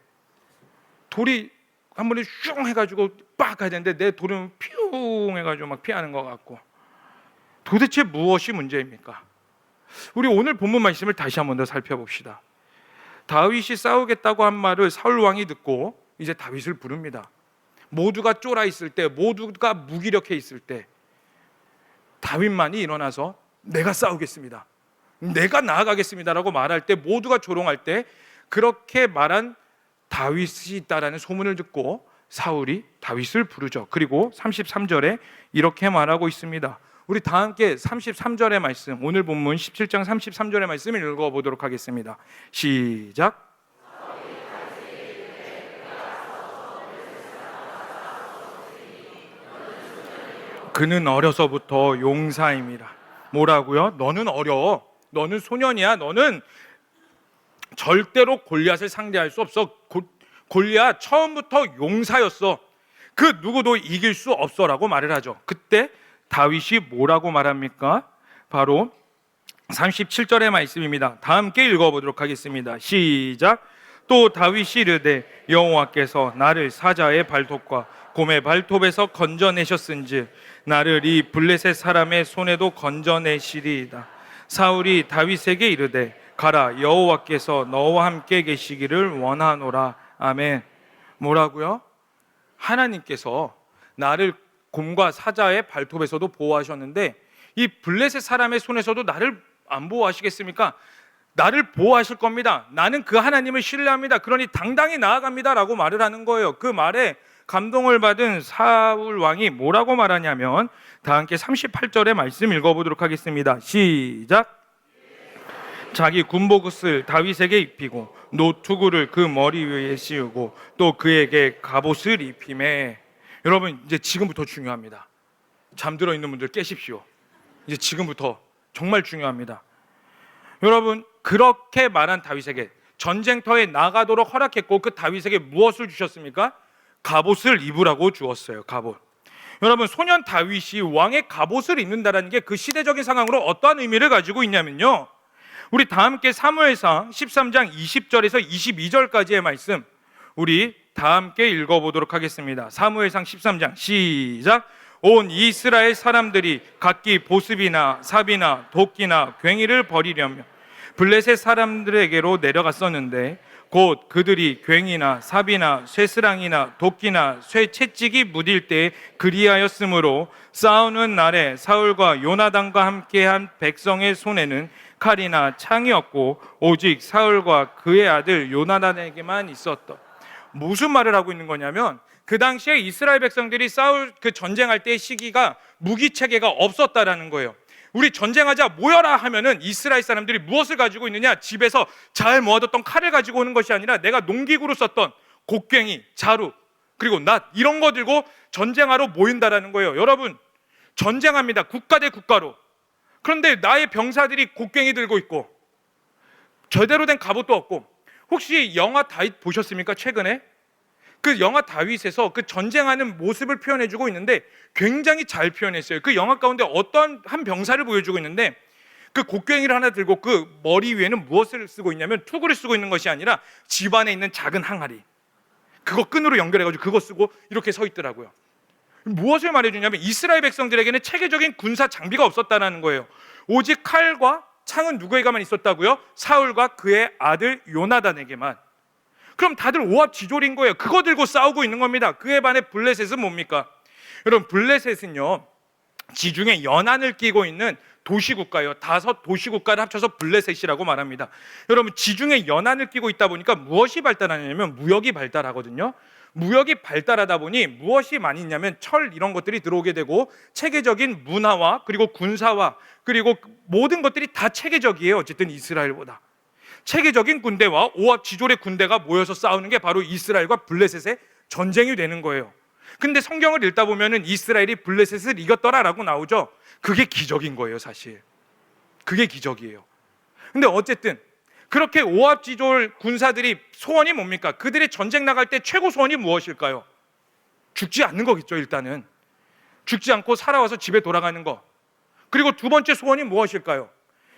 돌이 한 번에 슝 해가지고 빡 가야 되는데 내 돌은 퓨 해가지고 막 피하는 것 같고 도대체 무엇이 문제입니까? 우리 오늘 본문 말씀을 다시 한 번 더 살펴봅시다. 다윗이 싸우겠다고 한 말을 사울 왕이 듣고 이제 다윗을 부릅니다. 모두가 쫄아 있을 때, 모두가 무기력해 있을 때 다윗만이 일어나서 내가 싸우겠습니다. 내가 나아가겠습니다라고 말할 때 모두가 조롱할 때 그렇게 말한 다윗이 있다라는 소문을 듣고 사울이 다윗을 부르죠. 그리고 33절에 이렇게 말하고 있습니다. 우리 다 함께 33절의 말씀, 오늘 본문 17장 33절의 말씀을 읽어보도록 하겠습니다. 시작. 그는 어려서부터 용사입니다. 뭐라고요? 너는 어려. 너는 소년이야. 너는 절대로 골리앗을 상대할 수 없어. 골리앗 처음부터 용사였어. 그 누구도 이길 수 없어라고 말을 하죠. 그때 다윗이 뭐라고 말합니까? 바로 37절의 말씀입니다. 다 함께 읽어보도록 하겠습니다. 시작. 또 다윗이 이르되 여호와께서 나를 사자의 발톱과 곰의 발톱에서 건져내셨은즉 나를 이 블레셋 사람의 손에도 건져내시리이다. 사울이 다윗에게 이르되 가라, 여호와께서 너와 함께 계시기를 원하노라. 아멘. 뭐라고요? 하나님께서 나를 곰과 사자의 발톱에서도 보호하셨는데 이 블레셋 사람의 손에서도 나를 안 보호하시겠습니까? 나를 보호하실 겁니다. 나는 그 하나님을 신뢰합니다. 그러니 당당히 나아갑니다 라고 말을 하는 거예요. 그 말에 감동을 받은 사울 왕이 뭐라고 말하냐면 다 함께 38절의 말씀 읽어보도록 하겠습니다. 시작. 자기 군복을 다윗에게 입히고 노투구를 그 머리 위에 씌우고 또 그에게 갑옷을 입히매. 여러분, 이제 지금부터 중요합니다. 잠들어 있는 분들 깨십시오. 이제 지금부터 정말 중요합니다. 여러분, 그렇게 말한 다윗에게 전쟁터에 나가도록 허락했고 그 다윗에게 무엇을 주셨습니까? 갑옷을 입으라고 주었어요. 갑옷. 여러분, 소년 다윗이 왕의 갑옷을 입는다라는 게 그 시대적인 상황으로 어떠한 의미를 가지고 있냐면요, 우리 다 함께 사무엘상 13장 20절에서 22절까지의 말씀 우리 다 함께 읽어보도록 하겠습니다. 사무엘상 13장 시작. 온 이스라엘 사람들이 각기 보습이나 삽이나 도끼나 괭이를 버리려며 블레셋 사람들에게로 내려갔었는데 곧 그들이 괭이나 삽이나 쇠스랑이나 도끼나 쇠 채찍이 묻을 때 그리하였으므로 싸우는 날에 사울과 요나단과 함께한 백성의 손에는 칼이나 창이 없고 오직 사울과 그의 아들 요나단에게만 있었다. 무슨 말을 하고 있는 거냐면 그 당시에 이스라엘 백성들이 싸울 그 전쟁할 때의 시기가 무기 체계가 없었다라는 거예요. 우리 전쟁하자 모여라 하면은 이스라엘 사람들이 무엇을 가지고 있느냐? 집에서 잘 모아뒀던 칼을 가지고 오는 것이 아니라 내가 농기구로 썼던 곡괭이, 자루, 그리고 낫 이런 거 들고 전쟁하러 모인다라는 거예요. 여러분, 전쟁합니다. 국가 대 국가로. 그런데 나의 병사들이 곡괭이 들고 있고 제대로 된 갑옷도 없고. 혹시 영화 다윗 보셨습니까? 최근에 그 영화 다윗에서 그 전쟁하는 모습을 표현해주고 있는데 굉장히 잘 표현했어요. 그 영화 가운데 어떤 한 병사를 보여주고 있는데 그 곡괭이를 하나 들고 그 머리 위에는 무엇을 쓰고 있냐면 투구를 쓰고 있는 것이 아니라 집안에 있는 작은 항아리, 그거 끈으로 연결해가지고 그거 쓰고 이렇게 서 있더라고요. 무엇을 말해주냐면 이스라엘 백성들에게는 체계적인 군사 장비가 없었다는 거예요. 오직 칼과 창은 누구에게만 있었다고요? 사울과 그의 아들 요나단에게만. 그럼 다들 오합지졸인 거예요. 그거 들고 싸우고 있는 겁니다. 그에 반해 블레셋은 뭡니까? 여러분, 블레셋은요 지중해 연안을 끼고 있는 도시국가예요. 5 도시국가를 합쳐서 블레셋이라고 말합니다. 여러분, 지중해 연안을 끼고 있다 보니까 무엇이 발달하냐면 무역이 발달하거든요. 무역이 발달하다 보니 무엇이 많이 있냐면 철 이런 것들이 들어오게 되고 체계적인 문화와 그리고 군사와 그리고 모든 것들이 다 체계적이에요. 어쨌든 이스라엘보다 체계적인 군대와 오합지졸의 군대가 모여서 싸우는 게 바로 이스라엘과 블레셋의 전쟁이 되는 거예요. 근데 성경을 읽다 보면은 이스라엘이 블레셋을 이겼더라라고 나오죠. 그게 기적인 거예요. 사실 그게 기적이에요. 근데 어쨌든 그렇게 오합지졸 군사들이 소원이 뭡니까? 그들이 전쟁 나갈 때 최고 소원이 무엇일까요? 죽지 않는 거겠죠. 일단은 죽지 않고 살아와서 집에 돌아가는 거. 그리고 두 번째 소원이 무엇일까요?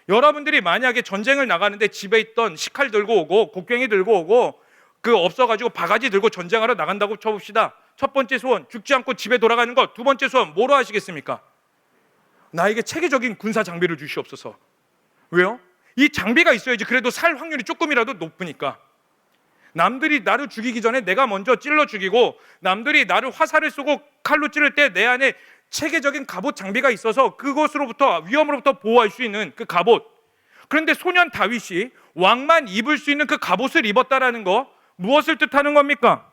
여러분들이 만약에 전쟁을 나가는데 집에 있던 식칼 들고 오고 곡괭이 들고 오고 그 없어가지고 바가지 들고 전쟁하러 나간다고 쳐봅시다. 첫 번째 소원 죽지 않고 집에 돌아가는 것. 두 번째 소원 뭐로 하시겠습니까? 나에게 체계적인 군사 장비를 주시옵소서. 왜요? 이 장비가 있어야지 그래도 살 확률이 조금이라도 높으니까. 남들이 나를 죽이기 전에 내가 먼저 찔러 죽이고 남들이 나를 화살을 쏘고 칼로 찌를 때 내 안에 체계적인 갑옷 장비가 있어서 그것으로부터 위험으로부터 보호할 수 있는 그 갑옷. 그런데 소년 다윗이 왕만 입을 수 있는 그 갑옷을 입었다라는 거 무엇을 뜻하는 겁니까?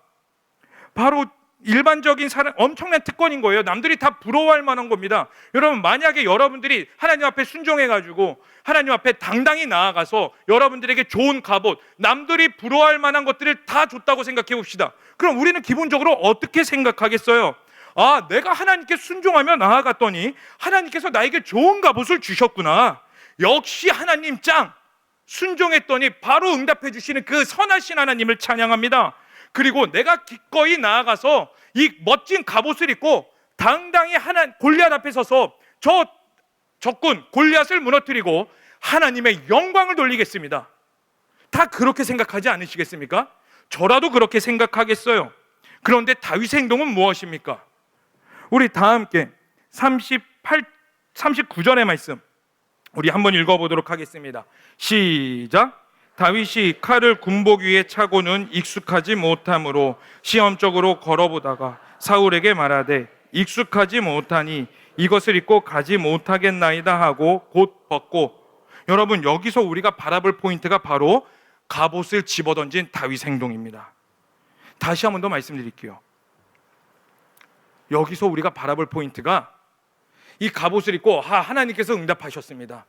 바로 일반적인 사람 엄청난 특권인 거예요. 남들이 다 부러워할 만한 겁니다. 여러분, 만약에 여러분들이 하나님 앞에 순종해가지고 하나님 앞에 당당히 나아가서 여러분들에게 좋은 갑옷, 남들이 부러워할 만한 것들을 다 줬다고 생각해 봅시다. 그럼 우리는 기본적으로 어떻게 생각하겠어요? 아, 내가 하나님께 순종하며 나아갔더니 하나님께서 나에게 좋은 갑옷을 주셨구나. 역시 하나님 짱! 순종했더니 바로 응답해 주시는 그 선하신 하나님을 찬양합니다. 그리고 내가 기꺼이 나아가서 이 멋진 갑옷을 입고 당당히 골리앗 앞에 서서 저 적군 골리앗을 무너뜨리고 하나님의 영광을 돌리겠습니다. 다 그렇게 생각하지 않으시겠습니까? 저라도 그렇게 생각하겠어요. 그런데 다윗의 행동은 무엇입니까? 우리 다 함께 39절의 말씀 우리 한번 읽어보도록 하겠습니다. 시작. 다윗이 칼을 군복 위에 차고는 익숙하지 못함으로 시험적으로 걸어보다가 사울에게 말하되 익숙하지 못하니 이것을 입고 가지 못하겠나이다 하고 곧 벗고. 여러분, 여기서 우리가 바라볼 포인트가 바로 갑옷을 집어던진 다윗 행동입니다. 다시 한 번 더 말씀드릴게요. 여기서 우리가 바라볼 포인트가 이 갑옷을 입고 하나님께서 응답하셨습니다.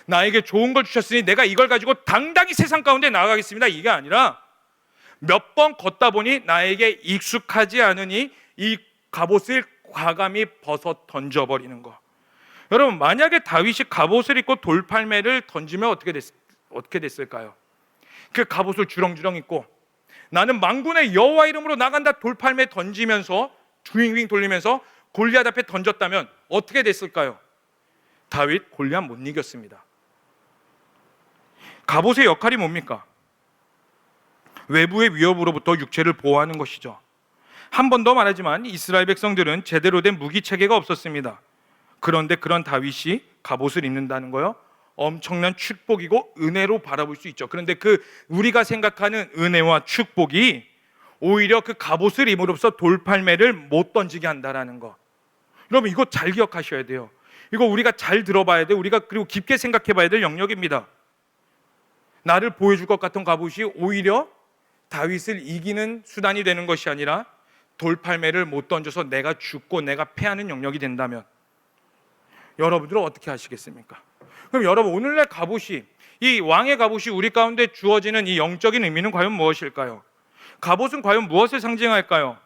나에게 좋은 걸 주셨으니 내가 이걸 가지고 당당히 세상 가운데 나아가겠습니다. 이게 아니라 몇 번 걷다 보니 나에게 익숙하지 않으니 이 갑옷을 과감히 벗어 던져버리는 거. 여러분, 만약에 다윗이 갑옷을 입고 돌팔매를 던지면 어떻게 됐을까요? 그 갑옷을 주렁주렁 입고 나는 만군의 여호와 이름으로 나간다 돌팔매 던지면서 윙윙 돌리면서 골리앗 앞에 던졌다면 어떻게 됐을까요? 다윗 골리앗 못 이겼습니다. 갑옷의 역할이 뭡니까? 외부의 위협으로부터 육체를 보호하는 것이죠. 한 번 더 말하지만 이스라엘 백성들은 제대로 된 무기 체계가 없었습니다. 그런데 그런 다윗이 갑옷을 입는다는 거요, 엄청난 축복이고 은혜로 바라볼 수 있죠. 그런데 그 우리가 생각하는 은혜와 축복이 오히려 그 갑옷을 입음으로써 돌팔매를 못 던지게 한다라는 거. 여러분, 이거 잘 기억하셔야 돼요. 이거 우리가 잘 들어봐야 돼요. 우리가 그리고 깊게 생각해 봐야 될 영역입니다. 나를 보여줄 것 같은 갑옷이 오히려 다윗을 이기는 수단이 되는 것이 아니라 돌팔매를 못 던져서 내가 죽고 내가 패하는 영역이 된다면 여러분들은 어떻게 하시겠습니까? 그럼 여러분, 오늘날 갑옷이, 이 왕의 갑옷이 우리 가운데 주어지는 이 영적인 의미는 과연 무엇일까요? 갑옷은 과연 무엇을 상징할까요?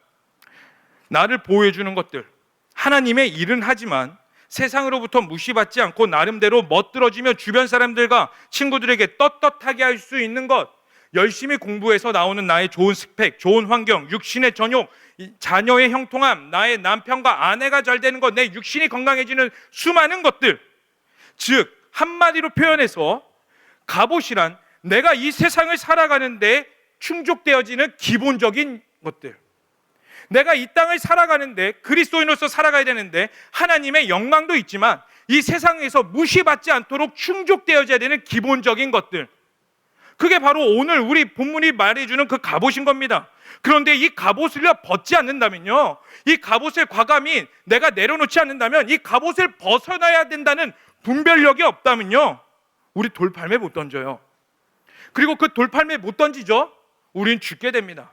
나를 보호해주는 것들, 하나님의 일은 하지만 세상으로부터 무시받지 않고 나름대로 멋들어지며 주변 사람들과 친구들에게 떳떳하게 할 수 있는 것, 열심히 공부해서 나오는 나의 좋은 스펙, 좋은 환경, 육신의 전용, 자녀의 형통함, 나의 남편과 아내가 잘 되는 것, 내 육신이 건강해지는 수많은 것들, 즉 한마디로 표현해서 갑옷이란 내가 이 세상을 살아가는데 충족되어지는 기본적인 것들, 내가 이 땅을 살아가는데 그리스도인으로서 살아가야 되는데 하나님의 영광도 있지만 이 세상에서 무시받지 않도록 충족되어져야 되는 기본적인 것들, 그게 바로 오늘 우리 본문이 말해주는 그 갑옷인 겁니다. 그런데 이 갑옷을 벗지 않는다면요, 이 갑옷을 과감히 내가 내려놓지 않는다면, 이 갑옷을 벗어나야 된다는 분별력이 없다면요, 우리 돌팔매 못 던져요. 그리고 그 돌팔매 못 던지죠? 우린 죽게 됩니다.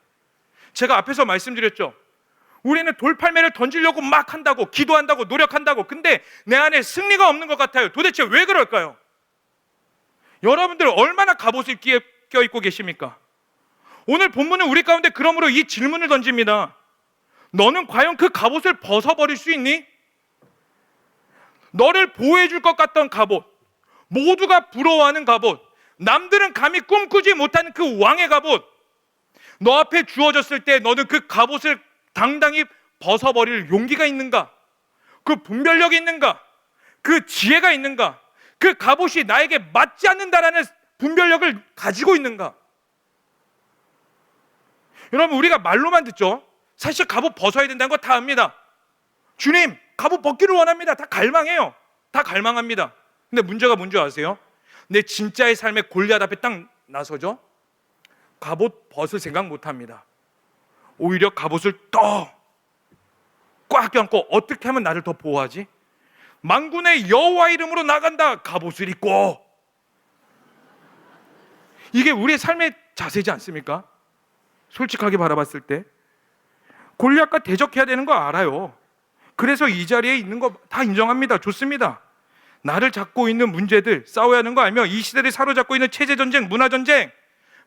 제가 앞에서 말씀드렸죠. 우리는 돌팔매를 던지려고 막 한다고, 기도한다고, 노력한다고. 근데 내 안에 승리가 없는 것 같아요. 도대체 왜 그럴까요? 여러분들 얼마나 갑옷을 껴입고 계십니까? 오늘 본문은 우리 가운데 그러므로 이 질문을 던집니다. 너는 과연 그 갑옷을 벗어버릴 수 있니? 너를 보호해 줄 것 같던 갑옷, 모두가 부러워하는 갑옷, 남들은 감히 꿈꾸지 못하는 그 왕의 갑옷, 너 앞에 주어졌을 때 너는 그 갑옷을 당당히 벗어버릴 용기가 있는가? 그 분별력이 있는가? 그 지혜가 있는가? 그 갑옷이 나에게 맞지 않는다라는 분별력을 가지고 있는가? 여러분, 우리가 말로만 듣죠. 사실 갑옷 벗어야 된다는 거 다 압니다. 주님, 갑옷 벗기를 원합니다. 다 갈망해요. 다 갈망합니다. 근데 문제가 뭔지 아세요? 내 진짜의 삶의 골리앗 앞에 딱 나서죠. 갑옷 벗을 생각 못합니다. 오히려 갑옷을 더 꽉 껴안고 어떻게 하면 나를 더 보호하지? 만군의 여호와 이름으로 나간다, 갑옷을 입고. 이게 우리의 삶의 자세지 않습니까? 솔직하게 바라봤을 때 골리앗과 대적해야 되는 거 알아요. 그래서 이 자리에 있는 거 다 인정합니다. 좋습니다. 나를 잡고 있는 문제들 싸워야 하는 거 알며 이 시대를 사로잡고 있는 체제전쟁, 문화전쟁,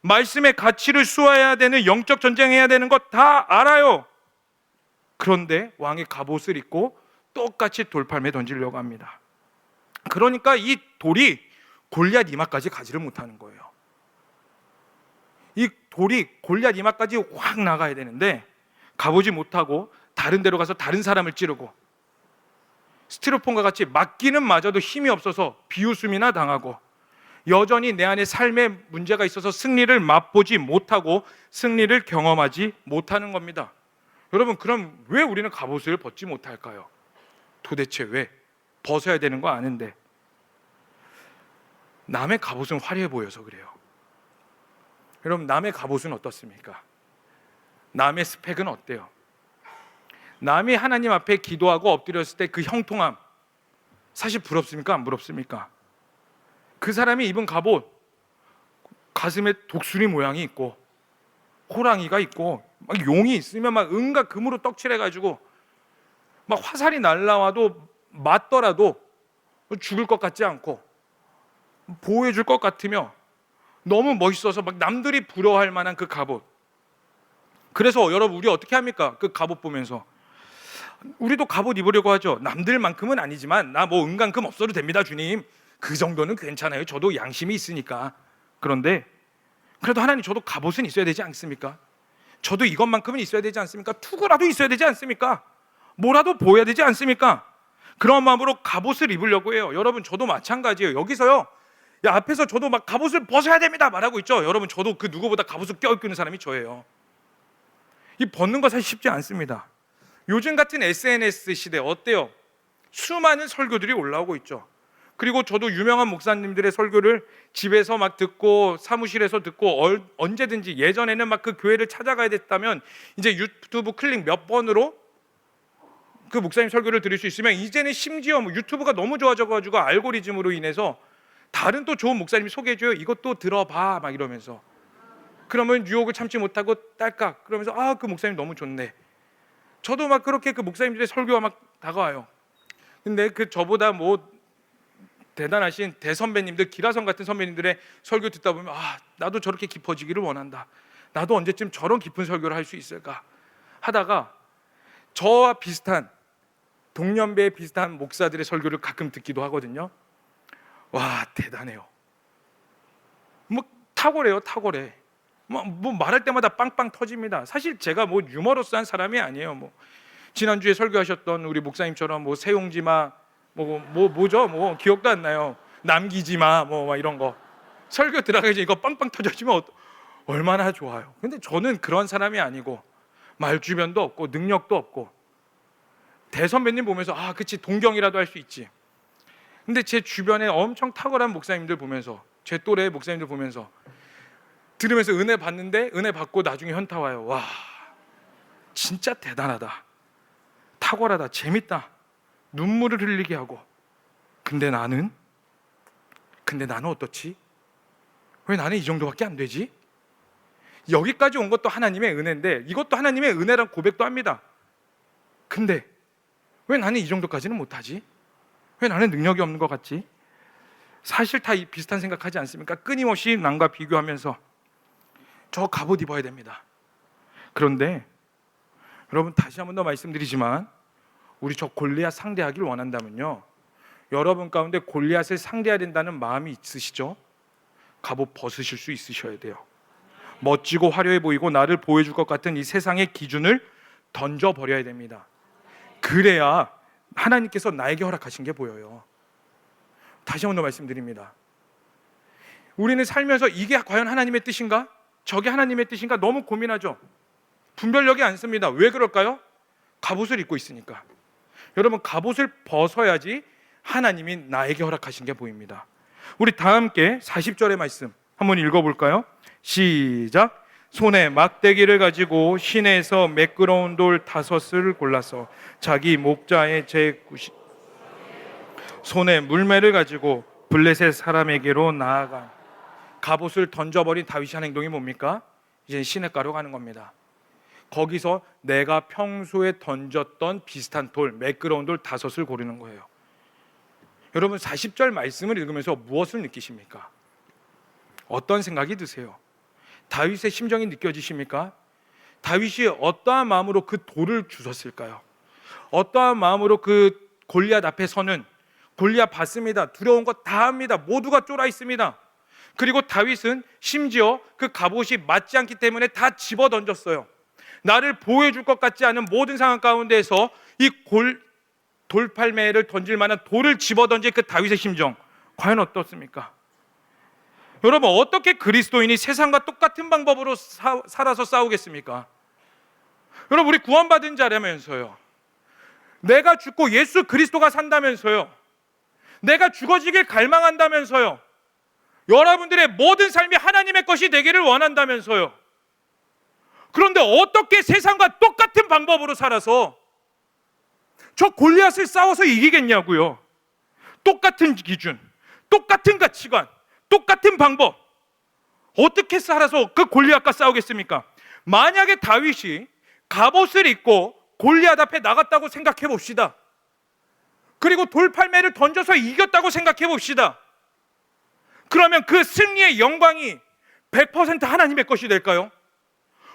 말씀의 가치를 수호해야 되는 영적 전쟁해야 되는 것 다 알아요. 그런데 왕의 갑옷을 입고 똑같이 돌팔매 던지려고 합니다. 그러니까 이 돌이 골리앗 이마까지 가지를 못하는 거예요. 이 돌이 골리앗 이마까지 확 나가야 되는데 가보지 못하고 다른 데로 가서 다른 사람을 찌르고, 스티로폼과 같이 막기는 마저도 힘이 없어서 비웃음이나 당하고, 여전히 내 안에 삶의 문제가 있어서 승리를 맛보지 못하고 승리를 경험하지 못하는 겁니다. 여러분, 그럼 왜 우리는 갑옷을 벗지 못할까요? 도대체 왜? 벗어야 되는 거 아는데. 남의 갑옷은 화려해 보여서 그래요. 여러분, 남의 갑옷은 어떻습니까? 남의 스펙은 어때요? 남이 하나님 앞에 기도하고 엎드렸을 때 그 형통함, 사실 부럽습니까? 안 부럽습니까? 그 사람이 입은 갑옷, 가슴에 독수리 모양이 있고 호랑이가 있고 막 용이 있으면 막 은과 금으로 떡칠해가지고 막 화살이 날라와도 맞더라도 죽을 것 같지 않고 보호해 줄 것 같으며 너무 멋있어서 막 남들이 부러워할 만한 그 갑옷. 그래서 여러분, 우리 어떻게 합니까? 그 갑옷 보면서 우리도 갑옷 입으려고 하죠. 남들만큼은 아니지만 나 뭐 은간금 없어도 됩니다, 주님. 그 정도는 괜찮아요. 저도 양심이 있으니까. 그런데 그래도 하나님, 저도 갑옷은 있어야 되지 않습니까? 저도 이것만큼은 있어야 되지 않습니까? 투구라도 있어야 되지 않습니까? 뭐라도 보여야 되지 않습니까? 그런 마음으로 갑옷을 입으려고 해요. 여러분, 저도 마찬가지예요. 여기서요, 야, 앞에서 저도 막 갑옷을 벗어야 됩니다 말하고 있죠. 여러분, 저도 그 누구보다 갑옷을 껴입는 사람이 저예요. 이 벗는 거 사실 쉽지 않습니다. 요즘 같은 SNS 시대 어때요? 수많은 설교들이 올라오고 있죠. 그리고 저도 유명한 목사님들의 설교를 집에서 막 듣고 사무실에서 듣고 언제든지, 예전에는 막 그 교회를 찾아가야 됐다면 이제 유튜브 클릭 몇 번으로 그 목사님 설교를 들을 수 있으면, 이제는 심지어 뭐 유튜브가 너무 좋아져가지고 알고리즘으로 인해서 다른 또 좋은 목사님이 소개해줘요. 이것도 들어봐 막 이러면서. 그러면 유혹을 참지 못하고 딸깍 그러면서 아, 그 목사님 너무 좋네. 저도 막 그렇게 그 목사님들의 설교가 막 다가와요. 근데 그 저보다 뭐 대단하신 대선배님들, 기라성 같은 선배님들의 설교 듣다 보면 아, 나도 저렇게 깊어지기를 원한다. 나도 언제쯤 저런 깊은 설교를 할 수 있을까 하다가 저와 비슷한 동년배에 비슷한 목사들의 설교를 가끔 듣기도 하거든요. 와, 대단해요. 뭐 탁월해요, 탁월해. 뭐 말할 때마다 빵빵 터집니다. 사실 제가 뭐 유머러스한 사람이 아니에요. 뭐 지난주에 설교하셨던 우리 목사님처럼 뭐 세용지마 뭐죠? 뭐 기억도 안 나요. 남기지마 뭐 이런 거 설교 들어가기 전에 이거 빵빵 터져지면 얼마나 좋아요. 근데 저는 그런 사람이 아니고 말 주변도 없고 능력도 없고, 대선배님 보면서 아, 그치, 동경이라도 할 수 있지. 근데 제 주변에 엄청 탁월한 목사님들 보면서, 제 또래 목사님들 보면서 들으면서 은혜 받는데, 은혜 받고 나중에 현타 와요. 와, 진짜 대단하다, 탁월하다, 재밌다, 눈물을 흘리게 하고. 근데 나는 어떻지? 왜 나는 이 정도밖에 안 되지? 여기까지 온 것도 하나님의 은혜인데, 이것도 하나님의 은혜란 고백도 합니다. 근데 왜 나는 이 정도까지는 못하지? 왜 나는 능력이 없는 것 같지? 사실 다 비슷한 생각하지 않습니까? 끊임없이 남과 비교하면서 저 갑옷 입어야 됩니다. 그런데 여러분, 다시 한 번 더 말씀드리지만 우리 저 골리앗 상대하기를 원한다면요, 여러분 가운데 골리앗을 상대해야 된다는 마음이 있으시죠? 갑옷 벗으실 수 있으셔야 돼요. 멋지고 화려해 보이고 나를 보여줄 것 같은 이 세상의 기준을 던져버려야 됩니다. 그래야 하나님께서 나에게 허락하신 게 보여요. 다시 한 번 더 말씀드립니다. 우리는 살면서 이게 과연 하나님의 뜻인가? 저게 하나님의 뜻인가? 너무 고민하죠. 분별력이 안 씁니다. 왜 그럴까요? 갑옷을 입고 있으니까. 여러분, 갑옷을 벗어야지 하나님이 나에게 허락하신 게 보입니다. 우리 다 함께 40절의 말씀 한번 읽어볼까요? 시작. 손에 막대기를 가지고 시내에서 매끄러운 돌 5을 골라서 자기 목자의 손에 물매를 가지고 블레셋 사람에게로 나아간. 갑옷을 던져버린 다윗이 한 행동이 뭡니까? 이제 시냇가로 가는 겁니다. 거기서 내가 평소에 던졌던 비슷한 돌, 매끄러운 돌 5을 고르는 거예요. 여러분, 40절 말씀을 읽으면서 무엇을 느끼십니까? 어떤 생각이 드세요? 다윗의 심정이 느껴지십니까? 다윗이 어떠한 마음으로 그 돌을 주웠을까요? 어떠한 마음으로 그 골리앗 앞에 서는, 골리앗 봤습니다. 두려운 거 다 합니다. 모두가 쫄아 있습니다. 그리고 다윗은 심지어 그 갑옷이 맞지 않기 때문에 다 집어 던졌어요. 나를 보호해줄 것 같지 않은 모든 상황 가운데에서 이 돌팔매를 던질 만한 돌을 집어 던질 그 다윗의 심정, 과연 어떻습니까? 여러분, 어떻게 그리스도인이 세상과 똑같은 방법으로 살아서 싸우겠습니까? 여러분, 우리 구원받은 자라면서요, 내가 죽고 예수 그리스도가 산다면서요, 내가 죽어지길 갈망한다면서요, 여러분들의 모든 삶이 하나님의 것이 되기를 원한다면서요, 그런데 어떻게 세상과 똑같은 방법으로 살아서 저 골리앗을 싸워서 이기겠냐고요? 똑같은 기준, 똑같은 가치관, 똑같은 방법, 어떻게 살아서 그 골리앗과 싸우겠습니까? 만약에 다윗이 갑옷을 입고 골리앗 앞에 나갔다고 생각해 봅시다. 그리고 돌팔매를 던져서 이겼다고 생각해 봅시다. 그러면 그 승리의 영광이 100% 하나님의 것이 될까요?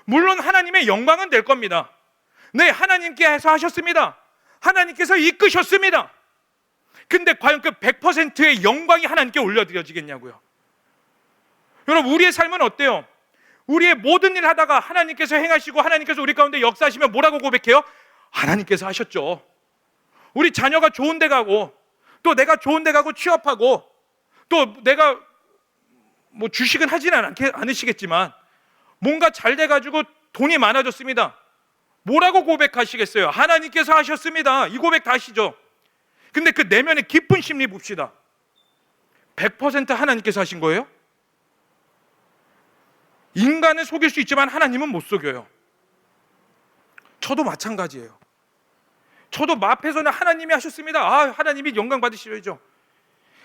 물론 하나님의 영광은 될 겁니다. 네, 하나님께서 하셨습니다. 하나님께서 이끄셨습니다. 근데 과연 그 100%의 영광이 하나님께 올려드려지겠냐고요. 여러분, 우리의 삶은 어때요? 우리의 모든 일 하다가 하나님께서 행하시고 하나님께서 우리 가운데 역사하시면 뭐라고 고백해요? 하나님께서 하셨죠. 우리 자녀가 좋은 데 가고, 또 내가 좋은 데 가고 취업하고, 또 내가 뭐 주식은 하지는 않으시겠지만 뭔가 잘 돼가지고 돈이 많아졌습니다. 뭐라고 고백하시겠어요? 하나님께서 하셨습니다. 이 고백 다 하시죠. 근데 그 내면의 깊은 심리 봅시다. 100% 하나님께서 하신 거예요? 인간은 속일 수 있지만 하나님은 못 속여요. 저도 마찬가지예요. 저도 앞에서는 하나님이 하셨습니다. 아, 하나님이 영광 받으시죠.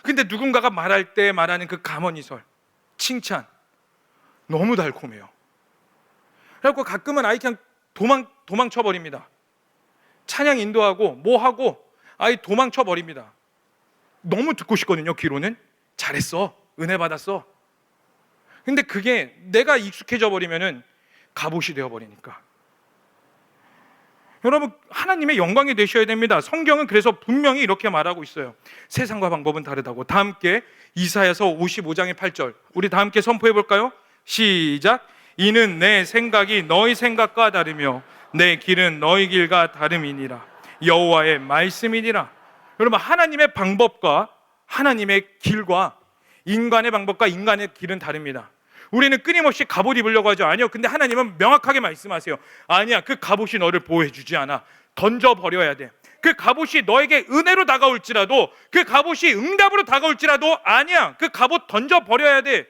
근데 누군가가 말할 때 말하는 그 감언이설, 칭찬 너무 달콤해요. 그래서 가끔은 아이 그냥 도망쳐 버립니다. 찬양 인도하고 뭐 하고 아이 도망쳐 버립니다. 너무 듣고 싶거든요. 귀로는 잘했어, 은혜 받았어. 근데 그게 내가 익숙해져 버리면은 갑옷이 되어 버리니까. 여러분, 하나님의 영광이 되셔야 됩니다. 성경은 그래서 분명히 이렇게 말하고 있어요. 세상과 방법은 다르다고. 다 함께 이사야서 55장의 8절, 우리 다 함께 선포해 볼까요? 시작. 이는 내 생각이 너희 생각과 다르며 내 길은 너희 길과 다름이니라. 여호와의 말씀이니라. 여러분, 하나님의 방법과 하나님의 길과 인간의 방법과 인간의 길은 다릅니다. 우리는 끊임없이 갑옷 입으려고 하죠. 아니요, 근데 하나님은 명확하게 말씀하세요. 아니야, 그 갑옷이 너를 보호해주지 않아. 던져버려야 돼. 그 갑옷이 너에게 은혜로 다가올지라도, 그 갑옷이 응답으로 다가올지라도 아니야, 그 갑옷 던져버려야 돼.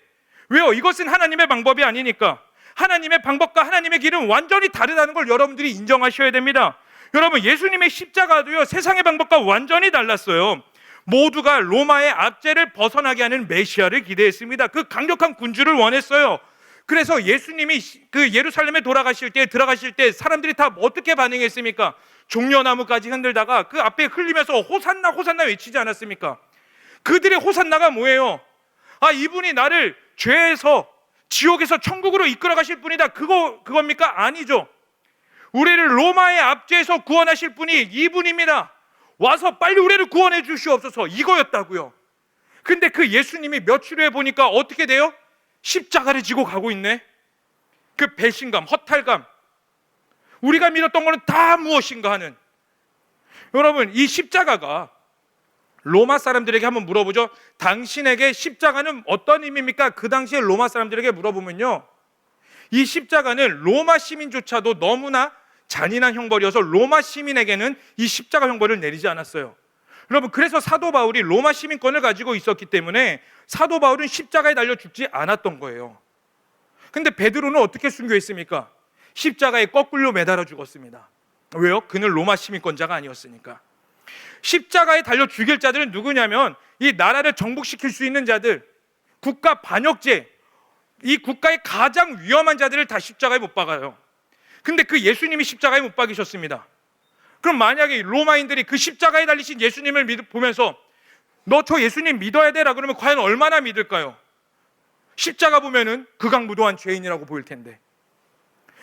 왜요? 이것은 하나님의 방법이 아니니까. 하나님의 방법과 하나님의 길은 완전히 다르다는 걸 여러분들이 인정하셔야 됩니다. 여러분, 예수님의 십자가도요, 세상의 방법과 완전히 달랐어요. 모두가 로마의 압제를 벗어나게 하는 메시아를 기대했습니다. 그 강력한 군주를 원했어요. 그래서 예수님이 그 예루살렘에 들어가실 때 사람들이 다 어떻게 반응했습니까? 종려나무까지 흔들다가 그 앞에 흘리면서 호산나 호산나 외치지 않았습니까? 그들의 호산나가 뭐예요? 아, 이분이 나를 죄에서 지옥에서 천국으로 이끌어 가실 분이다. 그겁니까? 아니죠. 우리를 로마의 압제에서 구원하실 분이 이분입니다. 와서 빨리 우리를 구원해 주시옵소서, 이거였다고요. 근데 그 예수님이 며칠 후에 보니까 어떻게 돼요? 십자가를 지고 가고 있네. 그 배신감, 허탈감, 우리가 믿었던 거는 다 무엇인가 하는. 여러분, 이 십자가가 로마 사람들에게 한번 물어보죠. 당신에게 십자가는 어떤 의미입니까? 그 당시에 로마 사람들에게 물어보면요, 이 십자가는 로마 시민조차도 너무나 잔인한 형벌이어서 로마 시민에게는 이 십자가 형벌을 내리지 않았어요. 여러분, 그래서 사도 바울이 로마 시민권을 가지고 있었기 때문에 사도 바울은 십자가에 달려 죽지 않았던 거예요. 근데 베드로는 어떻게 순교했습니까? 십자가에 거꾸로 매달아 죽었습니다. 왜요? 그는 로마 시민권자가 아니었으니까. 십자가에 달려 죽일 자들은 누구냐면 이 나라를 정복시킬 수 있는 자들, 국가 반역죄, 이 국가의 가장 위험한 자들을 다 십자가에 못 박아요. 근데 그 예수님이 십자가에 못 박이셨습니다. 그럼 만약에 로마인들이 그 십자가에 달리신 예수님을 보면서 너 저 예수님 믿어야 되라 그러면 과연 얼마나 믿을까요? 십자가 보면은 극악무도한 죄인이라고 보일 텐데.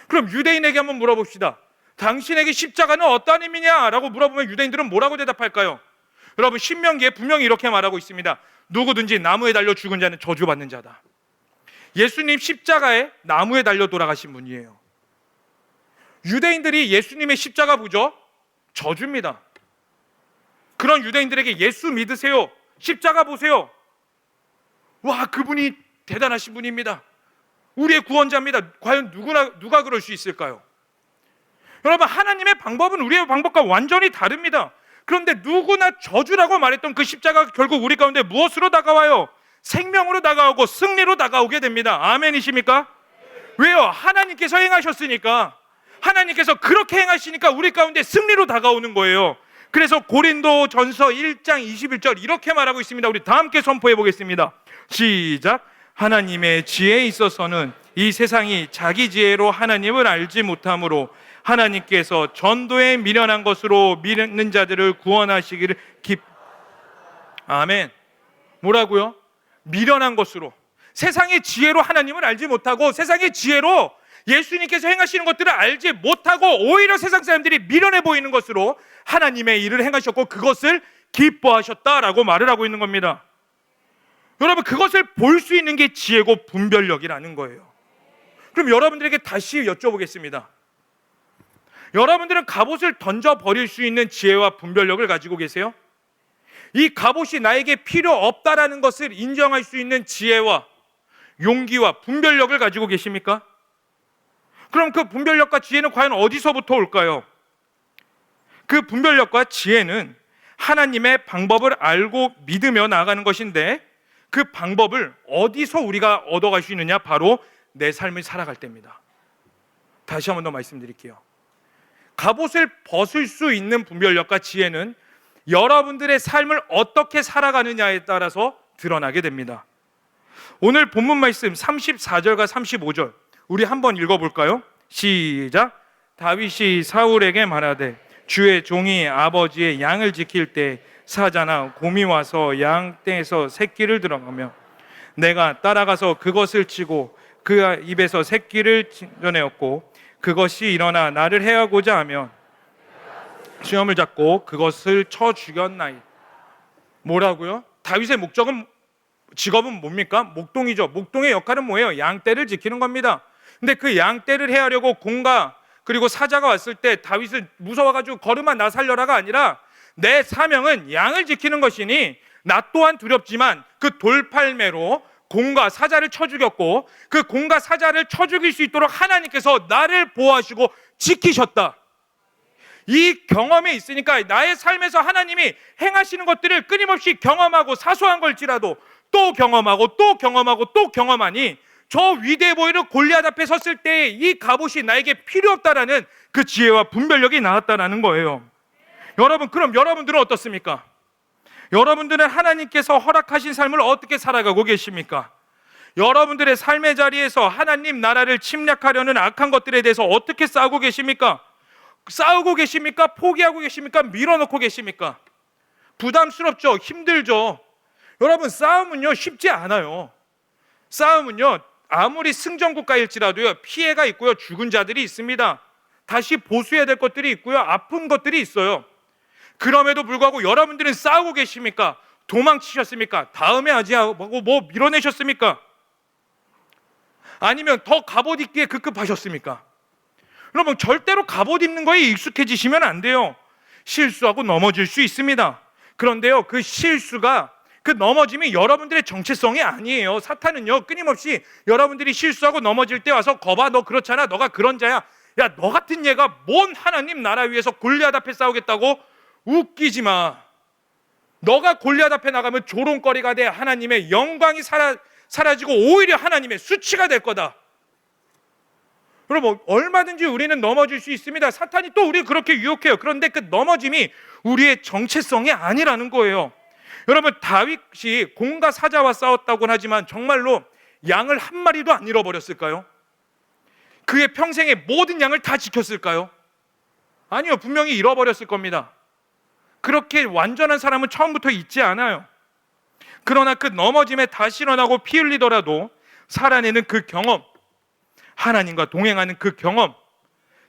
그럼 유대인에게 한번 물어봅시다. 당신에게 십자가는 어떤 의미냐라고 물어보면 유대인들은 뭐라고 대답할까요? 여러분, 신명기에 분명히 이렇게 말하고 있습니다. 누구든지 나무에 달려 죽은 자는 저주받는 자다. 예수님 십자가에 나무에 달려 돌아가신 분이에요. 유대인들이 예수님의 십자가 보죠? 저주입니다. 그런 유대인들에게 예수 믿으세요, 십자가 보세요, 와, 그분이 대단하신 분입니다, 우리의 구원자입니다. 과연 누가 그럴 수 있을까요? 여러분, 하나님의 방법은 우리의 방법과 완전히 다릅니다. 그런데 누구나 저주라고 말했던 그 십자가가 결국 우리 가운데 무엇으로 다가와요? 생명으로 다가오고 승리로 다가오게 됩니다. 아멘이십니까? 왜요? 하나님께서 행하셨으니까. 하나님께서 그렇게 행하시니까 우리 가운데 승리로 다가오는 거예요. 그래서 고린도전서 1장 21절 이렇게 말하고 있습니다. 우리 다 함께 선포해 보겠습니다. 시작. 하나님의 지혜에 있어서는 이 세상이 자기 지혜로 하나님을 알지 못하므로 하나님께서 전도에 미련한 것으로 믿는 자들을 구원하시기를 아멘. 뭐라고요? 미련한 것으로. 세상의 지혜로 하나님을 알지 못하고 세상의 지혜로 예수님께서 행하시는 것들을 알지 못하고 오히려 세상 사람들이 미련해 보이는 것으로 하나님의 일을 행하셨고 그것을 기뻐하셨다라고 말을 하고 있는 겁니다. 여러분, 그것을 볼 수 있는 게 지혜고 분별력이라는 거예요. 그럼 여러분들에게 다시 여쭤보겠습니다. 여러분들은 갑옷을 던져버릴 수 있는 지혜와 분별력을 가지고 계세요? 이 갑옷이 나에게 필요 없다라는 것을 인정할 수 있는 지혜와 용기와 분별력을 가지고 계십니까? 그럼 그 분별력과 지혜는 과연 어디서부터 올까요? 그 분별력과 지혜는 하나님의 방법을 알고 믿으며 나아가는 것인데 그 방법을 어디서 우리가 얻어갈 수 있느냐? 바로 내 삶을 살아갈 때입니다. 다시 한번 더 말씀드릴게요. 갑옷을 벗을 수 있는 분별력과 지혜는 여러분들의 삶을 어떻게 살아가느냐에 따라서 드러나게 됩니다. 오늘 본문 말씀 34절과 35절 우리 한번 읽어볼까요? 시작. 다윗이 사울에게 말하되 주의 종이 아버지의 양을 지킬 때 사자나 곰이 와서 양 떼에서 새끼를 들어가며 내가 따라가서 그것을 치고 그 입에서 새끼를 찢어내었고 그것이 일어나 나를 해하고자 하면 수염을 잡고 그것을 쳐 죽였나이. 뭐라고요? 다윗의 직업은 뭡니까? 목동이죠. 목동의 역할은 뭐예요? 양떼를 지키는 겁니다. 근데 그 양떼를 해하려고 곰과 그리고 사자가 왔을 때 다윗은 무서워가지고 걸음아 나 살려라가 아니라 내 사명은 양을 지키는 것이니 나 또한 두렵지만 그 돌팔매로 곰과 사자를 쳐 죽였고 그 곰과 사자를 쳐 죽일 수 있도록 하나님께서 나를 보호하시고 지키셨다. 이 경험이 있으니까 나의 삶에서 하나님이 행하시는 것들을 끊임없이 경험하고 사소한 걸지라도 또 경험하고 또 경험하고 또 경험하니 저 위대해 보이는 골리앗 앞에 섰을 때 이 갑옷이 나에게 필요 없다라는 그 지혜와 분별력이 나왔다라는 거예요. 여러분, 그럼 여러분들은 어떻습니까? 여러분들은 하나님께서 허락하신 삶을 어떻게 살아가고 계십니까? 여러분들의 삶의 자리에서 하나님 나라를 침략하려는 악한 것들에 대해서 어떻게 싸우고 계십니까? 싸우고 계십니까? 포기하고 계십니까? 밀어넣고 계십니까? 부담스럽죠? 힘들죠? 여러분, 싸움은요 쉽지 않아요. 싸움은요 아무리 승전국가일지라도요 피해가 있고요 죽은 자들이 있습니다. 다시 보수해야 될 것들이 있고요 아픈 것들이 있어요. 그럼에도 불구하고 여러분들은 싸우고 계십니까? 도망치셨습니까? 다음에 하지 하고 뭐 밀어내셨습니까? 아니면 더 갑옷 입기에 급급하셨습니까? 여러분, 절대로 갑옷 입는 거에 익숙해지시면 안 돼요. 실수하고 넘어질 수 있습니다. 그런데요 그 실수가 그 넘어짐이 여러분들의 정체성이 아니에요. 사탄은요 끊임없이 여러분들이 실수하고 넘어질 때 와서 거봐 너 그렇잖아, 너가 그런 자야, 야 너 같은 얘가 뭔 하나님 나라 위에서 골리앗 앞에 싸우겠다고? 웃기지 마. 너가 골리앗 앞에 나가면 조롱거리가 돼 하나님의 영광이 사라지고 오히려 하나님의 수치가 될 거다. 여러분, 얼마든지 우리는 넘어질 수 있습니다. 사탄이 또 우리를 그렇게 유혹해요. 그런데 그 넘어짐이 우리의 정체성이 아니라는 거예요. 여러분, 다윗이 곰과 사자와 싸웠다고는 하지만 정말로 양을 한 마리도 안 잃어버렸을까요? 그의 평생의 모든 양을 다 지켰을까요? 아니요, 분명히 잃어버렸을 겁니다. 그렇게 완전한 사람은 처음부터 있지 않아요. 그러나 그 넘어짐에 다시 일어나고 피 흘리더라도 살아내는 그 경험, 하나님과 동행하는 그 경험,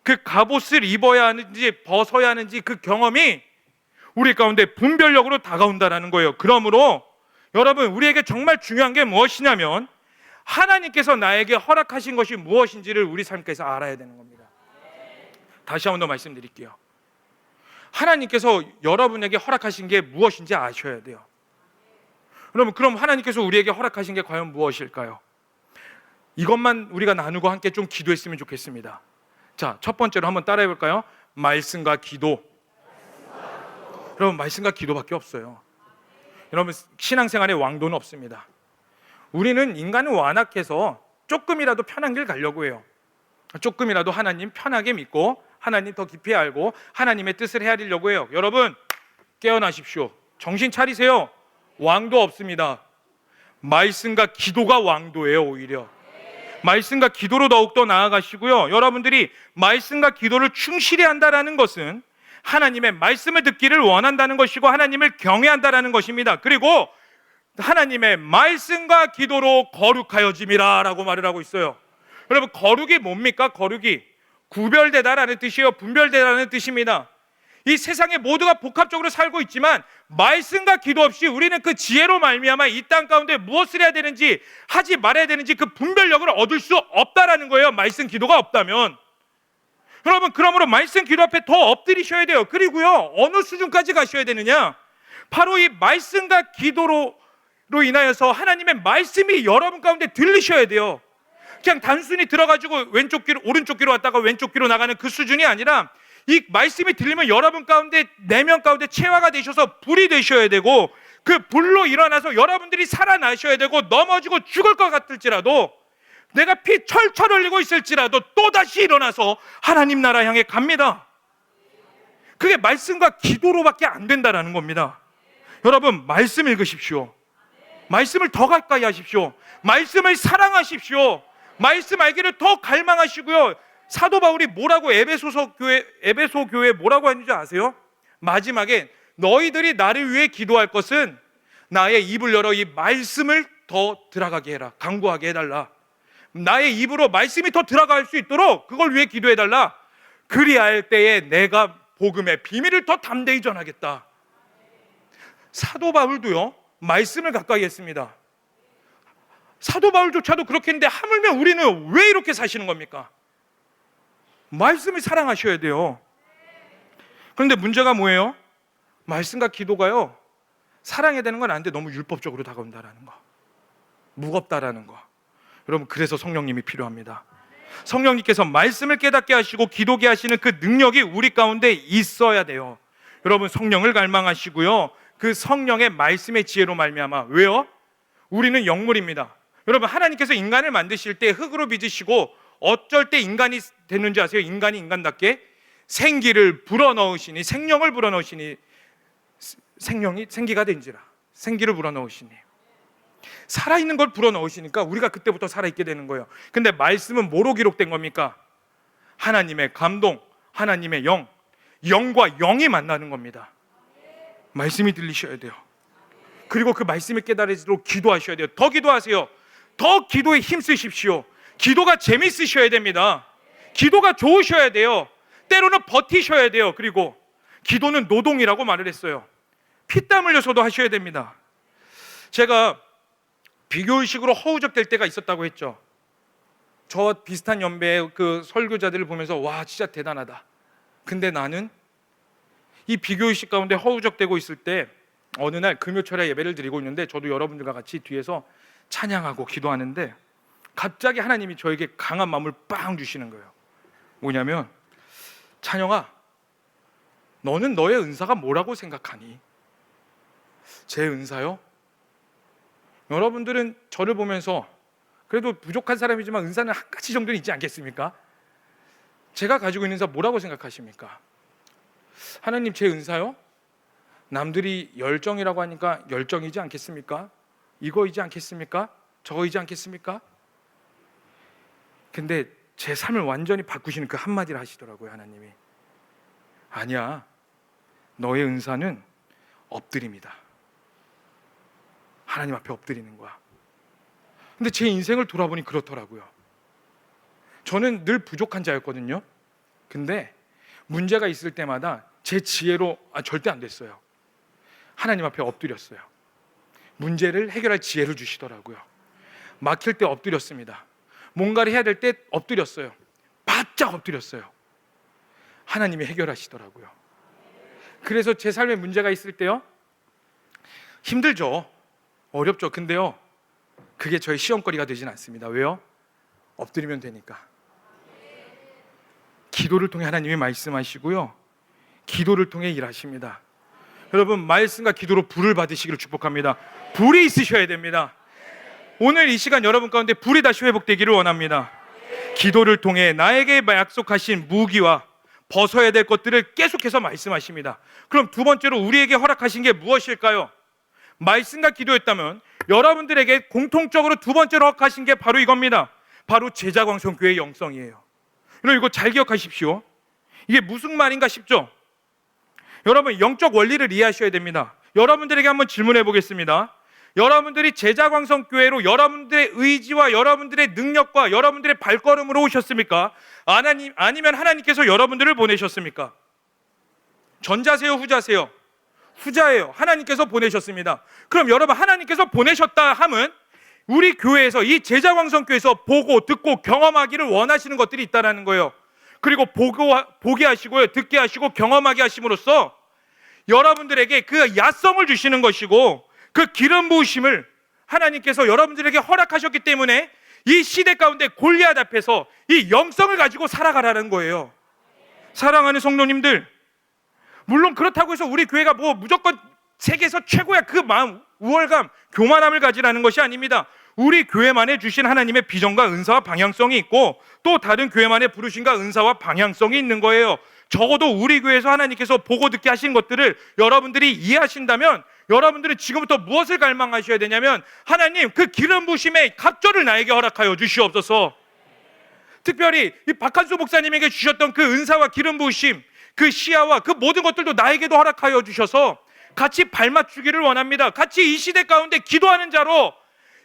그 갑옷을 입어야 하는지 벗어야 하는지 그 경험이 우리 가운데 분별력으로 다가온다는 거예요. 그러므로 여러분, 우리에게 정말 중요한 게 무엇이냐면 하나님께서 나에게 허락하신 것이 무엇인지를 우리 삶에서 알아야 되는 겁니다. 다시 한 번 더 말씀드릴게요. 하나님께서 여러분에게 허락하신 게 무엇인지 아셔야 돼요. 여러분, 그럼 하나님께서 우리에게 허락하신 게 과연 무엇일까요? 이것만 우리가 나누고 함께 좀 기도했으면 좋겠습니다. 자, 첫 번째로 한번 따라해 볼까요? 말씀과 기도. 여러분, 말씀과 기도밖에 없어요. 여러분, 신앙생활에 왕도는 없습니다. 우리는 인간은 완악해서 조금이라도 편한 길 가려고 해요. 조금이라도 하나님 편하게 믿고 하나님 더 깊이 알고 하나님의 뜻을 헤아리려고 해요. 여러분, 깨어나십시오. 정신 차리세요. 왕도 없습니다. 말씀과 기도가 왕도예요. 오히려 말씀과 기도로 더욱더 나아가시고요. 여러분들이 말씀과 기도를 충실히 한다는 것은 하나님의 말씀을 듣기를 원한다는 것이고 하나님을 경외한다는 것입니다. 그리고 하나님의 말씀과 기도로 거룩하여짐이라 라고 말을 하고 있어요. 여러분, 거룩이 뭡니까? 거룩이 구별되다라는 뜻이에요. 분별되다라는 뜻입니다. 이 세상에 모두가 복합적으로 살고 있지만 말씀과 기도 없이 우리는 그 지혜로 말미암아 이 땅 가운데 무엇을 해야 되는지 하지 말아야 되는지 그 분별력을 얻을 수 없다라는 거예요. 말씀 기도가 없다면. 여러분, 그러므로 말씀 기도 앞에 더 엎드리셔야 돼요. 그리고요, 어느 수준까지 가셔야 되느냐? 바로 이 말씀과 기도로 인하여서 하나님의 말씀이 여러분 가운데 들리셔야 돼요. 그냥 단순히 들어가지고 왼쪽 귀로 오른쪽 귀로 왔다가 왼쪽 귀로 나가는 그 수준이 아니라 이 말씀이 들리면 여러분 가운데 내면 가운데 체화가 되셔서 불이 되셔야 되고 그 불로 일어나서 여러분들이 살아나셔야 되고 넘어지고 죽을 것 같을지라도 내가 피 철철 흘리고 있을지라도 또다시 일어나서 하나님 나라 향해 갑니다. 그게 말씀과 기도로밖에 안 된다라는 겁니다. 여러분, 말씀 읽으십시오. 말씀을 더 가까이 하십시오. 말씀을 사랑하십시오. 말씀 알기를 더 갈망하시고요. 사도 바울이 뭐라고 에베소 교회에 뭐라고 했는지 아세요? 마지막에 너희들이 나를 위해 기도할 것은 나의 입을 열어 이 말씀을 더 들어가게 해라. 강구하게 해달라. 나의 입으로 말씀이 더 들어갈 수 있도록 그걸 위해 기도해달라. 그리할 때에 내가 복음의 비밀을 더 담대히 전하겠다. 사도 바울도요, 말씀을 가까이 했습니다. 사도 바울조차도 그렇게 했는데 하물며 우리는 왜 이렇게 사시는 겁니까? 말씀을 사랑하셔야 돼요. 그런데 문제가 뭐예요? 말씀과 기도가요, 사랑해야 되는 건 아닌데 너무 율법적으로 다가온다라는 거, 무겁다라는 거. 여러분, 그래서 성령님이 필요합니다. 성령님께서 말씀을 깨닫게 하시고 기도게 하시는 그 능력이 우리 가운데 있어야 돼요. 여러분, 성령을 갈망하시고요, 그 성령의 말씀의 지혜로 말미암아. 왜요? 우리는 영물입니다. 여러분, 하나님께서 인간을 만드실 때 흙으로 빚으시고 어쩔 때 인간이 됐는지 아세요? 인간이 인간답게 생기를 불어넣으시니, 생명을 불어넣으시니 생명이 생기가 된지라. 생기를 불어넣으시니, 살아있는 걸 불어넣으시니까 우리가 그때부터 살아있게 되는 거예요. 근데 말씀은 뭐로 기록된 겁니까? 하나님의 감동, 하나님의 영, 영과 영이 만나는 겁니다. 말씀이 들리셔야 돼요. 그리고 그 말씀을 깨달으시도록 기도하셔야 돼요. 더 기도하세요. 더 기도에 힘쓰십시오. 기도가 재밌으셔야 됩니다. 기도가 좋으셔야 돼요. 때로는 버티셔야 돼요. 그리고 기도는 노동이라고 말을 했어요. 피땀 흘려서도 하셔야 됩니다. 제가 비교의식으로 허우적될 때가 있었다고 했죠. 저 비슷한 연배의 그 설교자들을 보면서 와, 진짜 대단하다. 근데 나는 이 비교의식 가운데 허우적대고 있을 때 어느 날 금요철에 예배를 드리고 있는데 저도 여러분들과 같이 뒤에서 찬양하고 기도하는데 갑자기 하나님이 저에게 강한 마음을 빵 주시는 거예요. 뭐냐면, 찬영아, 너는 너의 은사가 뭐라고 생각하니? 제 은사요? 여러분들은 저를 보면서 그래도 부족한 사람이지만 은사는 한 가지 정도는 있지 않겠습니까? 제가 가지고 있는 은사 뭐라고 생각하십니까? 하나님, 제 은사요? 남들이 열정이라고 하니까 열정이지 않겠습니까? 이거이지 않겠습니까? 저거이지 않겠습니까? 근데 제 삶을 완전히 바꾸시는 그 한마디를 하시더라고요. 하나님이, 아니야, 너의 은사는 엎드림이다. 하나님 앞에 엎드리는 거야. 근데 제 인생을 돌아보니 그렇더라고요. 저는 늘 부족한 자였거든요. 근데 문제가 있을 때마다 제 지혜로 절대 안 됐어요. 하나님 앞에 엎드렸어요. 문제를 해결할 지혜를 주시더라고요. 막힐 때 엎드렸습니다. 뭔가를 해야 될 때 엎드렸어요. 바짝 엎드렸어요. 하나님이 해결하시더라고요. 그래서 제 삶에 문제가 있을 때요, 힘들죠. 어렵죠. 근데요, 그게 저의 시험거리가 되진 않습니다. 왜요? 엎드리면 되니까. 기도를 통해 하나님이 말씀하시고요, 기도를 통해 일하십니다. 여러분, 말씀과 기도로 불을 받으시기를 축복합니다. 불이 있으셔야 됩니다. 오늘 이 시간 여러분 가운데 불이 다시 회복되기를 원합니다. 기도를 통해 나에게 약속하신 무기와 벗어야 될 것들을 계속해서 말씀하십니다. 그럼 두 번째로 우리에게 허락하신 게 무엇일까요? 말씀과 기도였다면 여러분들에게 공통적으로 두 번째로 허락하신 게 바로 이겁니다. 바로 제자광성교회의 영성이에요. 여러분 이거 잘 기억하십시오. 이게 무슨 말인가 싶죠? 여러분 영적 원리를 이해하셔야 됩니다. 여러분들에게 한번 질문해 보겠습니다. 여러분들이 제자광성교회로 여러분들의 의지와 여러분들의 능력과 여러분들의 발걸음으로 오셨습니까? 아니면 하나님께서 여러분들을 보내셨습니까? 전자세요, 후자세요? 후자예요. 하나님께서 보내셨습니다. 그럼 여러분 하나님께서 보내셨다 함은 우리 교회에서, 이 제자광성교회에서 보고 듣고 경험하기를 원하시는 것들이 있다는 거예요. 그리고 보게 하시고요, 듣게 하시고 경험하게 하심으로써 여러분들에게 그 야성을 주시는 것이고, 그 기름 부으심을 하나님께서 여러분들에게 허락하셨기 때문에 이 시대 가운데 골리앗 앞에서 이 영성을 가지고 살아가라는 거예요. 사랑하는 성도님들, 물론 그렇다고 해서 우리 교회가 뭐 무조건 세계에서 최고야 그 마음, 우월감, 교만함을 가지라는 것이 아닙니다. 우리 교회만에 주신 하나님의 비전과 은사와 방향성이 있고, 또 다른 교회만의 부르심과 은사와 방향성이 있는 거예요. 적어도 우리 교회에서 하나님께서 보고 듣게 하신 것들을 여러분들이 이해하신다면 여러분들은 지금부터 무엇을 갈망하셔야 되냐면, 하나님 그 기름 부으심의 갑절을 나에게 허락하여 주시옵소서. 특별히 이 박한수 목사님에게 주셨던 그 은사와 기름 부으심, 그 시야와 그 모든 것들도 나에게도 허락하여 주셔서 같이 발맞추기를 원합니다. 같이 이 시대 가운데 기도하는 자로,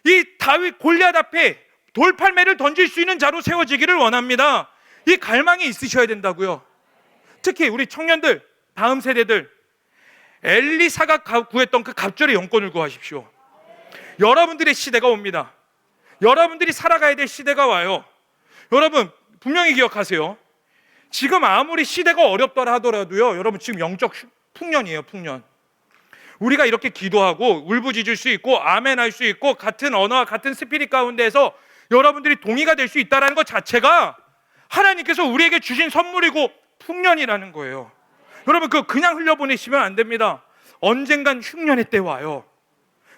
이 다윗 골리앗 앞에 돌팔매를 던질 수 있는 자로 세워지기를 원합니다. 이 갈망이 있으셔야 된다고요. 특히 우리 청년들, 다음 세대들, 엘리사가 구했던 그 갑절의 영권을 구하십시오. 여러분들의 시대가 옵니다. 여러분들이 살아가야 될 시대가 와요. 여러분 분명히 기억하세요. 지금 아무리 시대가 어렵더라 하더라도요, 여러분 지금 영적 풍년이에요. 풍년. 우리가 이렇게 기도하고 울부짖을 수 있고 아멘 할 수 있고 같은 언어와 같은 스피릿 가운데에서 여러분들이 동의가 될 수 있다는 것 자체가 하나님께서 우리에게 주신 선물이고 풍년이라는 거예요. 여러분 그거 그냥 흘려보내시면 안 됩니다. 언젠간 흉년의 때 와요.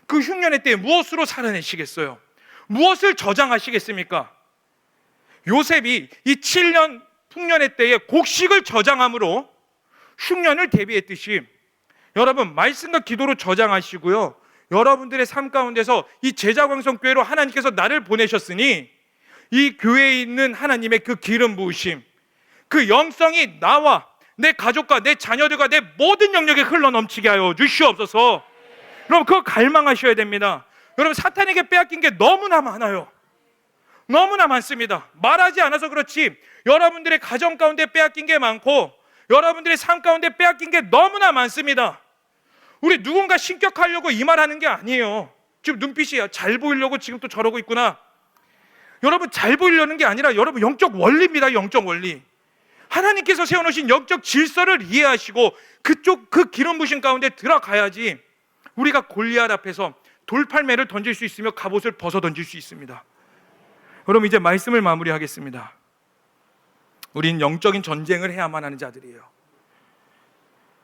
그 흉년의 때에 무엇으로 살아내시겠어요? 무엇을 저장하시겠습니까? 요셉이 이 7년 풍년의 때에 곡식을 저장함으로 흉년을 대비했듯이 여러분 말씀과 기도로 저장하시고요, 여러분들의 삶 가운데서 이 제자광성교회로 하나님께서 나를 보내셨으니 이 교회에 있는 하나님의 그 기름 부으심, 그 영성이 나와 내 가족과 내 자녀들과 내 모든 영역에 흘러넘치게 하여 주시옵소서. 여러분 그거 갈망하셔야 됩니다. 여러분 사탄에게 빼앗긴 게 너무나 많아요. 너무나 많습니다. 말하지 않아서 그렇지 여러분들의 가정 가운데 빼앗긴 게 많고 여러분들의 삶 가운데 빼앗긴 게 너무나 많습니다. 우리 누군가 신격하려고 이 말하는 게 아니에요. 지금 눈빛이 잘 보이려고 지금 또 저러고 있구나. 여러분 잘 보이려는 게 아니라 여러분 영적 원리입니다. 영적 원리. 하나님께서 세워놓으신 영적 질서를 이해하시고 그쪽 그 기름 부으심 가운데 들어가야지 우리가 골리앗 앞에서 돌팔매를 던질 수 있으며 갑옷을 벗어 던질 수 있습니다. 여러분 이제 말씀을 마무리하겠습니다. 우린 영적인 전쟁을 해야만 하는 자들이에요.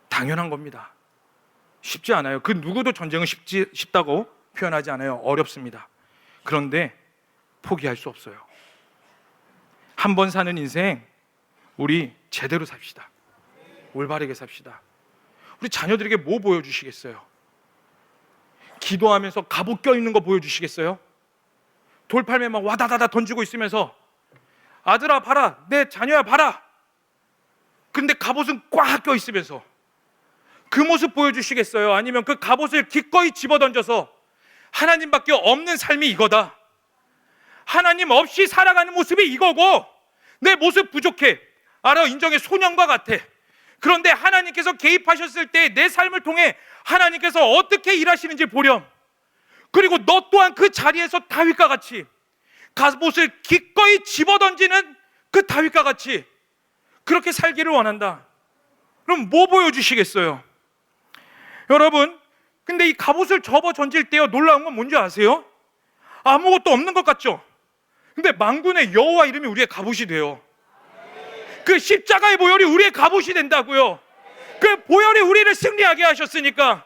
당연한 겁니다. 쉽지 않아요. 그 누구도 전쟁은 쉽다고 표현하지 않아요. 어렵습니다. 그런데 포기할 수 없어요. 한 번 사는 인생 우리 제대로 삽시다. 올바르게 삽시다. 우리 자녀들에게 뭐 보여주시겠어요? 기도하면서 갑옷 껴있는 거 보여주시겠어요? 돌팔매 막 와다다다 던지고 있으면서 아들아 봐라, 내 자녀야 봐라. 근데 갑옷은 꽉 껴있으면서 그 모습 보여주시겠어요? 아니면 그 갑옷을 기꺼이 집어던져서 하나님밖에 없는 삶이 이거다, 하나님 없이 살아가는 모습이 이거고 내 모습 부족해, 알아, 인정해, 소년과 같아. 그런데 하나님께서 개입하셨을 때 내 삶을 통해 하나님께서 어떻게 일하시는지 보렴. 그리고 너 또한 그 자리에서 다윗과 같이 갑옷을 기꺼이 집어던지는 그 다윗과 같이 그렇게 살기를 원한다. 그럼 뭐 보여주시겠어요? 여러분 근데 이 갑옷을 접어 던질 때요, 놀라운 건 뭔지 아세요? 아무것도 없는 것 같죠? 근데 만군의 여호와 이름이 우리의 갑옷이 돼요. 그 십자가의 보혈이 우리의 갑옷이 된다고요. 그 보혈이 우리를 승리하게 하셨으니까,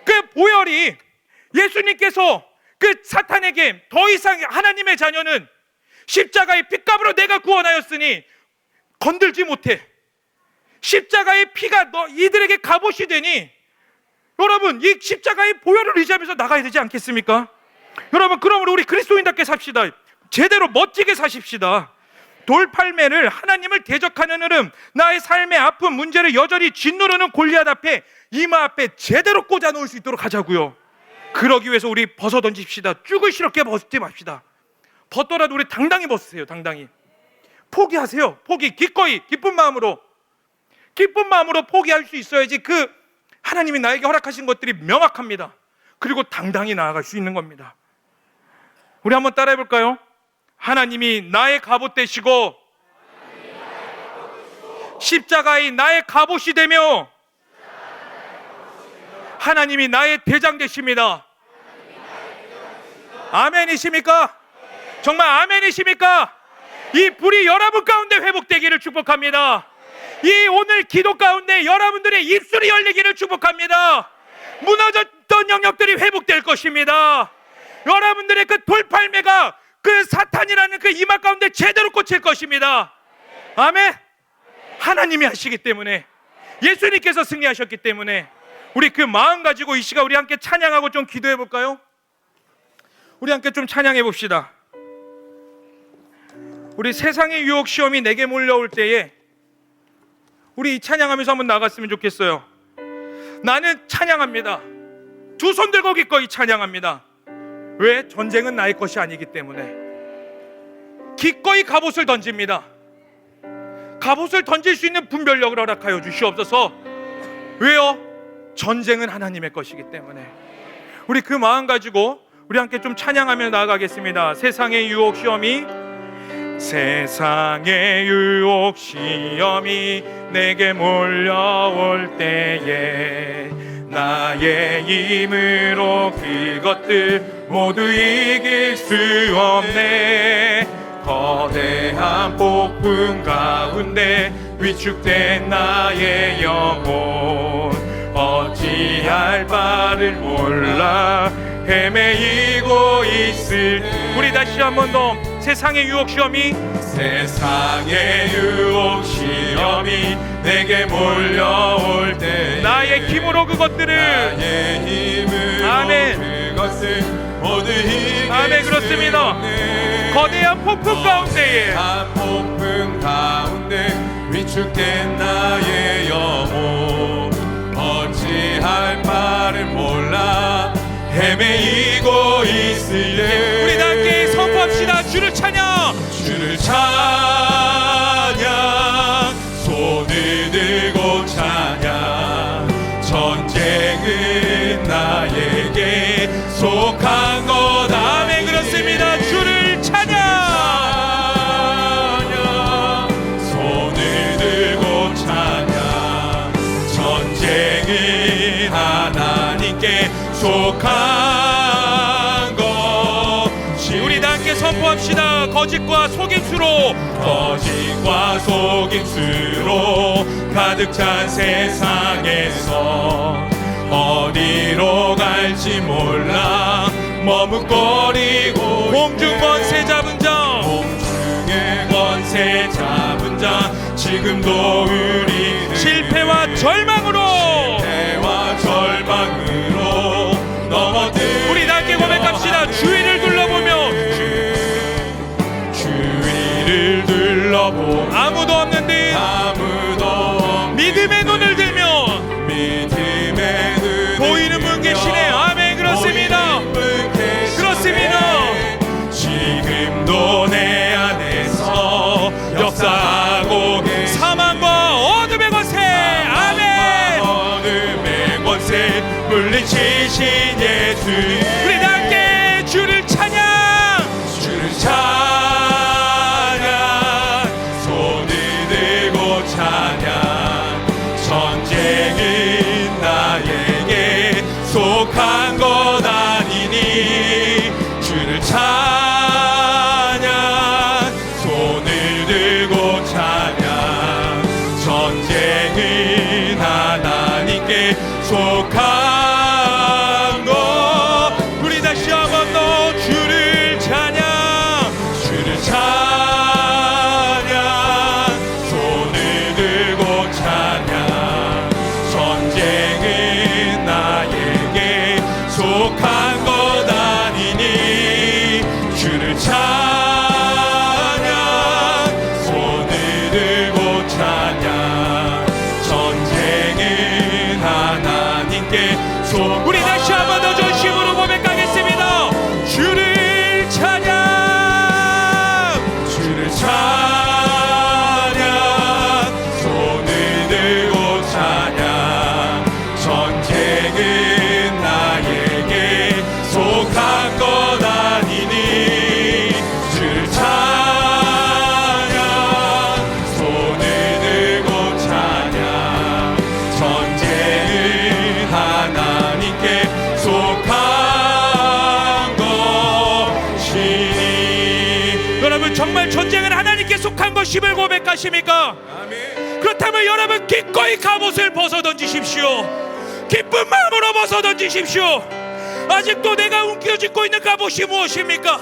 그 보혈이 예수님께서 그 사탄에게 더 이상 하나님의 자녀는 십자가의 핏값으로 내가 구원하였으니 건들지 못해, 십자가의 피가 이들에게 갑옷이 되니 여러분 이 십자가의 보혈을 의지하면서 나가야 되지 않겠습니까? 여러분 그러므로 우리 그리스도인답게 삽시다. 제대로 멋지게 사십시다. 돌팔매를, 하나님을 대적하는 흐름, 나의 삶의 아픈 문제를 여전히 짓누르는 골리앗 앞에, 이마 앞에 제대로 꽂아 놓을 수 있도록 하자고요. 그러기 위해서 우리 벗어 던집시다. 쭈글스럽게 벗지 맙시다. 벗더라도 우리 당당히 벗으세요. 당당히 포기하세요. 포기, 기꺼이 기쁜 마음으로 포기할 수 있어야지 그 하나님이 나에게 허락하신 것들이 명확합니다. 그리고 당당히 나아갈 수 있는 겁니다. 우리 한번 따라해 볼까요? 하나님이 나의 갑옷 되시고 십자가의 나의 갑옷이 되며 하나님이 나의 대장 되십니다. 아멘이십니까? 정말 아멘이십니까? 이 불이 여러분 가운데 회복되기를 축복합니다. 이 오늘 기도 가운데 여러분들의 입술이 열리기를 축복합니다. 무너졌던 영역들이 회복될 것입니다. 여러분들의 그 돌팔매가 그 사탄이라는 그 이마 가운데 제대로 꽂힐 것입니다. 아멘. 하나님이 하시기 때문에, 예수님께서 승리하셨기 때문에 우리 그 마음 가지고 이 시간 우리 함께 찬양하고 좀 기도해 볼까요? 우리 함께 좀 찬양해 봅시다. 우리 세상의 유혹 시험이 내게 몰려올 때에 우리 이 찬양하면서 한번 나갔으면 좋겠어요. 나는 찬양합니다. 두 손 들고 기꺼이 찬양합니다. 왜? 전쟁은 나의 것이 아니기 때문에. 기꺼이 갑옷을 던집니다. 갑옷을 던질 수 있는 분별력을 허락하여 주시옵소서. 왜요? 전쟁은 하나님의 것이기 때문에. 우리 그 마음 가지고 우리 함께 좀 찬양하며 나아가겠습니다. 세상의 유혹 시험이 내게 몰려올 때에 나의 힘으로 그것들 모두 이길 수 없네. 거대한 폭풍 가운데 위축된 나의 영혼 어찌할 바를 몰라 헤매이고 있을. 우리 다시 한 번 더. 세상의 유혹 시험이 내게 몰려올 때 나의 힘으로 그것들을 아멘. 모두 아멘. 그렇습니다. 거대한 폭풍 가운데 위축된 나의 영혼 어찌할 바를 몰라 헤매이고 있을 때 우리 다 함께 선포합시다. 주를 찬양, 손을 들고 찬양. 전쟁은 나에게 속한 것. 아멘. 그렇습니다. 주를 찬양, 손을 들고 찬양. 전쟁은 하나님께 속한 것이. 우리 다 함께 선포합시다. 거짓과 속임수로 가득 찬 세상에서 어디로 갈지 몰라 머뭇거리고 공중의 권세 잡은 자 지금도 우리는 실패와 절망으로 넘어들. 우리 다 함께 고백합시다. 주위를 둘러보며 아무도 없는 듯 믿음의 눈을 들며 보이는 분 계시네. 아멘. 그렇습니다. 지금도 내 안에서 역사하고 사망과 어둠의 권세. 아멘. 어둠의 권세 물리치신 예수. 우리 다 함께 주를 찬양, 전쟁은 나에게 속한 것 아니니 주를 찬양, 손을 들고 찬양. 전쟁은 하나님께 속한 것. 우리 다시 한번 더 주를 찬양, 손을 들고 찬양. 전쟁은 나에게 속한 것 아니니 주를 찬양. 속한 것 아니니 주를 찬양 손을 들고 찬양 전쟁은 하나님께 속한 것이니. 여러분 정말 전쟁은 하나님께 속한 것임을 고백하십니까? 아멘. 그렇다면 여러분 기꺼이 갑옷을 벗어던지십시오. 기쁜 마음으로 벗어던지십시오. 아직도 내가 움켜쥐고 있는 갑옷이 무엇입니까?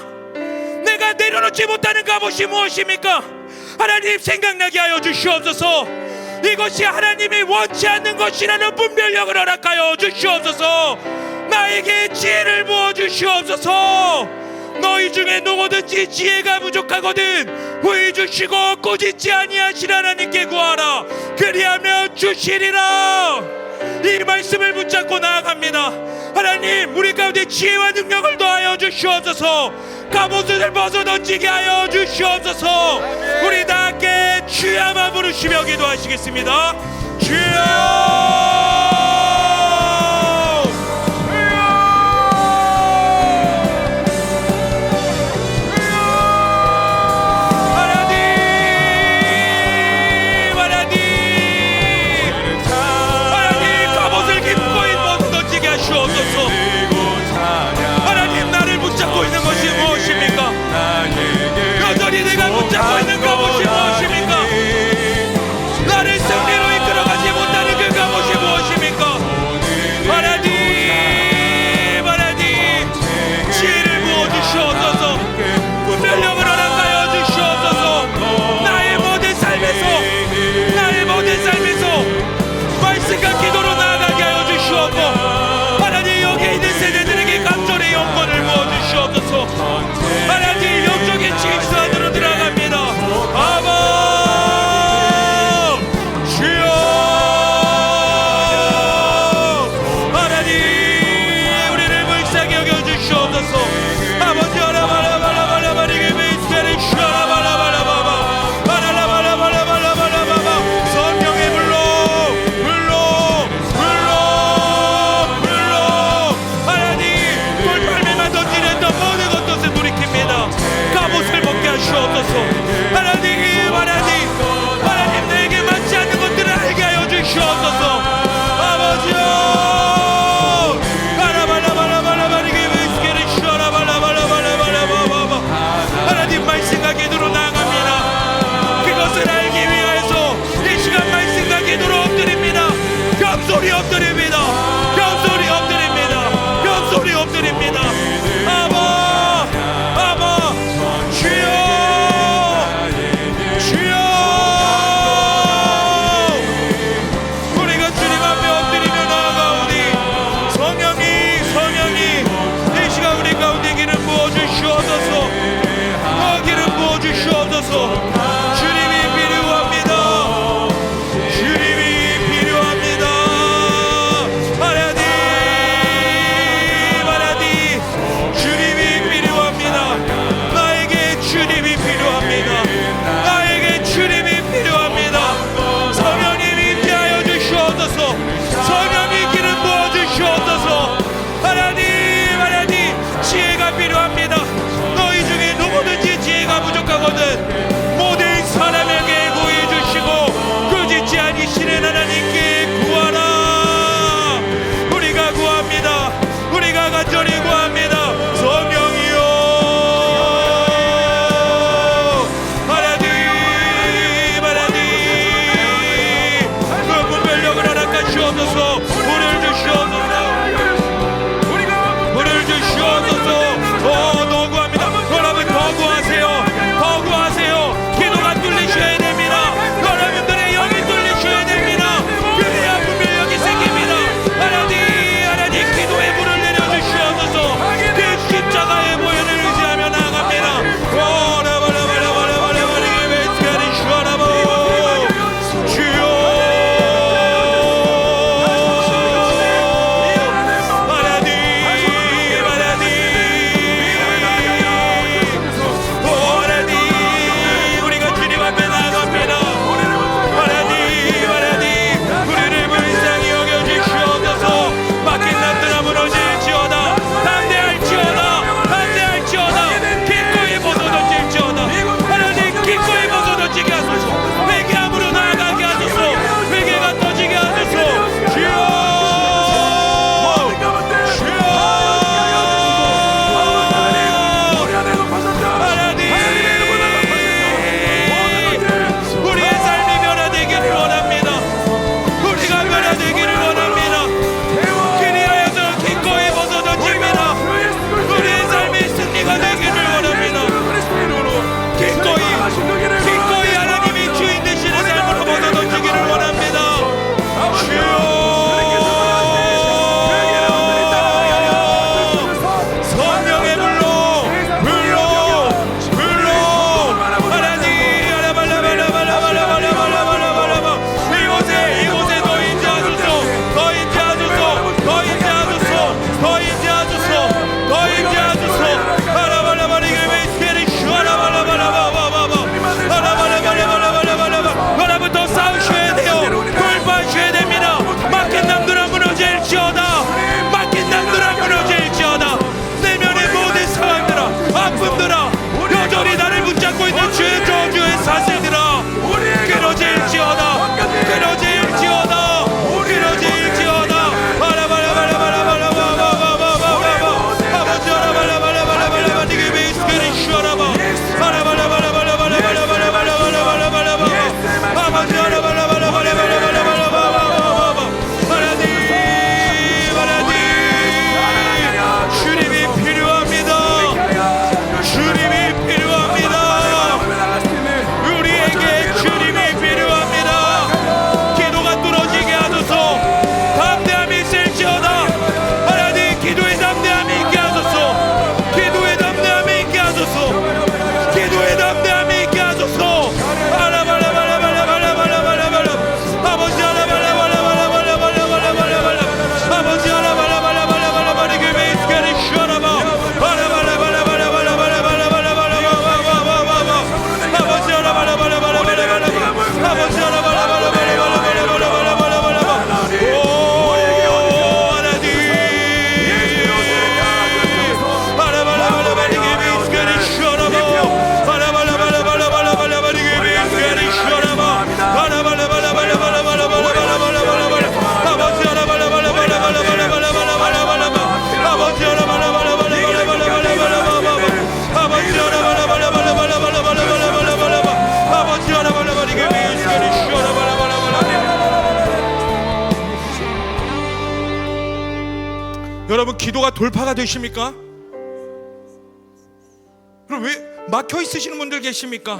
내가 내려놓지 못하는 갑옷이 무엇입니까? 하나님 생각나게 하여 주시옵소서. 이것이 하나님이 원치 않는 것이라는 분별력을 허락하여 주시옵소서. 나에게 지혜를 부어 주시옵소서. 너희 중에 누구든지 지혜가 부족하거든 후히 주시고 꾸짖지 아니하시는 하나님께 구하라. 그리하면 주시리라. 이 말씀을 붙잡고 나아갑니다. 하나님 우리 가운데 지혜와 능력을 더하여 주시옵소서. 갑옷을 벗어던지게 하여 주시옵소서. 우리 다 함께 주야만 부르시며 기도하시겠습니다. 주여 하나님 나를 붙잡고 있는 것이 무엇입니까? 여전히 내가 붙잡고 있는 갑옷이 무엇입니까? 나를 승리로 이끌어가지 못하는 그 갑옷이 무엇입니까? 하나님 지혜를 부어주시옵소서. 분별력을 허락하여 주시옵소서. 나의 모든 삶에서 말씀과 기도로 나아가게 하여 주시옵고 하나님 여기에 있는 세대들에게 감전의 영권을 부어주시옵소서. 하나님 영적인 징수 안으로 들어갑니다. 아바 주여 하나님 우리를 불쌍히 여겨주시옵소서. 아버지 하라바라바라바라바리게 베이스베리 슈라바라바라바바 바라라바라바라바라바라바바 성령의 불로 하나님 돌팔매만 던지는 모든 것들을 돌이킵니다. 갑옷을 벗게 하시옵소서. 하나님 내게 맞지 않는 것들을 알게 하여 주시옵소서. 아버지여 바라바라바라바라바리게 베이스베리 슈라바라바라바라바라바바 하나님 말씀과 기도로 나아갑니다. 그것을 알기 위해서 이 시간 말씀과 기도로 엎드립니다. 겸손히 엎드립니다. 겸손히 엎드립니다. 아바 주여 우리가 주님 앞에 엎드리며 나아가오니 성령이 이 시간 우리 가운데 기름 부어주시옵소서. 기름 부어주시옵소서. 주님이 필요합니다. 주님이 필요합니다. 나에게 주님이 필요합니다. 성령님이 임재하여 주시옵소서. 성령이 기름 부어 주시옵소서. 하나님 지혜가 필요합니다. 너희 중에 누구든지 지혜가 부족하거든 돌파가 되십니까? 그럼 왜 막혀 있으시는 분들 계십니까?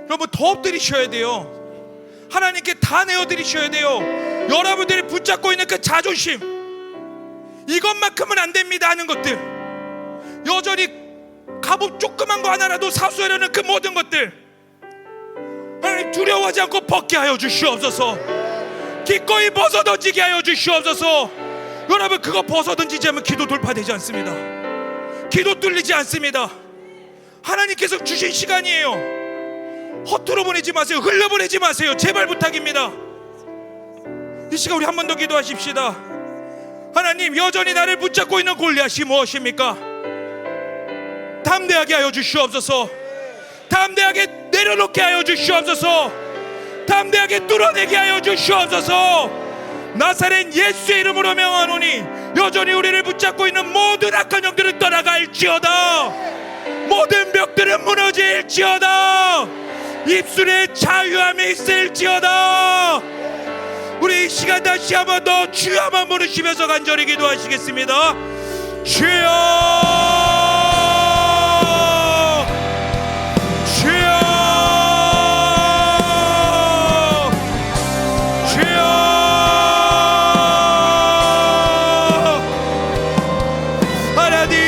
여러분 더 엎드리셔야 돼요. 하나님께 다 내어드리셔야 돼요. 여러분들이 붙잡고 있는 그 자존심, 이것만큼은 안 됩니다 하는 것들, 여전히 값없 조그만 거 하나라도 사수하려는 그 모든 것들, 하나님 두려워하지 않고 벗게 하여 주시옵소서. 기꺼이 벗어던지게 하여 주시옵소서. 여러분 그거 벗어던지지 않으면 기도 돌파되지 않습니다. 기도 뚫리지 않습니다. 하나님께서 주신 시간이에요. 허투루 보내지 마세요. 흘려보내지 마세요. 제발 부탁입니다. 이 시간 우리 한 번 더 기도하십시다. 하나님, 여전히 나를 붙잡고 있는 골리앗이 무엇입니까? 담대하게 하여 주시옵소서. 담대하게 내려놓게 하여 주시옵소서. 담대하게 뚫어내게 하여 주시옵소서. 나사렛 예수의 이름으로 명하노니 여전히 우리를 붙잡고 있는 모든 악한 영들은 떠나갈지어다. 모든 벽들은 무너질지어다. 입술에 자유함이 있을지어다. 우리 이 시간 다시 한번 더 주여 한번 부르시면서 간절히 기도하시겠습니다. 주여, 주여, 주여. 하나님,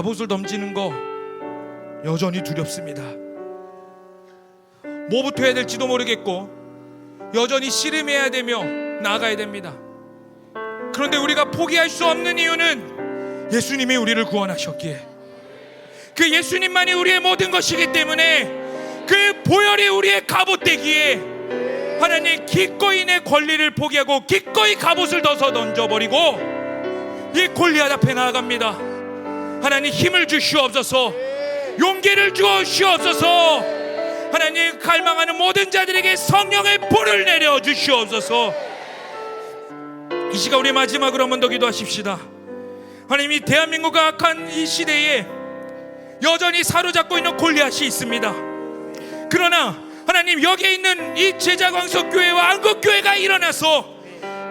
갑옷을 던지는 거 여전히 두렵습니다. 뭐부터 해야 될지도 모르겠고 여전히 씨름해야 되며 나아가야 됩니다. 그런데 우리가 포기할 수 없는 이유는 예수님이 우리를 구원하셨기에, 그 예수님만이 우리의 모든 것이기 때문에 그 보혈이 우리의 갑옷되기에 하나님 기꺼이 내 권리를 포기하고 기꺼이 갑옷을 던져버리고 이 골리앗 앞에 나아갑니다. 하나님 힘을 주시옵소서, 용기를 주시옵소서. 하나님 갈망하는 모든 자들에게 성령의 불을 내려 주시옵소서. 이 시간 우리 마지막으로 한 번 더 기도하십시다. 하나님, 이 대한민국의 악한 이 시대에 여전히 사로잡고 있는 골리앗이 있습니다. 그러나 하나님, 여기에 있는 이 제자광석교회와 안국교회가 일어나서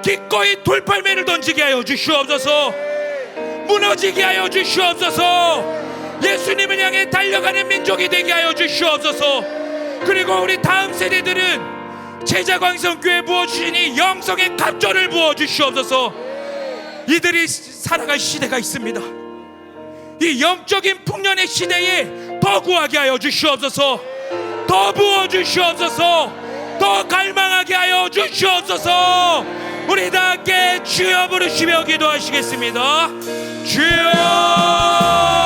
기꺼이 돌팔매를 던지게 하여 주시옵소서. 무너지게 하여 주시옵소서. 예수님을 향해 달려가는 민족이 되게 하여 주시옵소서. 그리고 우리 다음 세대들은 제자광성교회 부어주신 이 영성의 갑절을 부어주시옵소서. 이들이 살아갈 시대가 있습니다. 이 영적인 풍년의 시대에 더 구하게 하여 주시옵소서. 더 부어주시옵소서. 더 갈망하게 하여 주시옵소서. 우리 다 함께 주여 부르시며 기도하시겠습니다. 주여.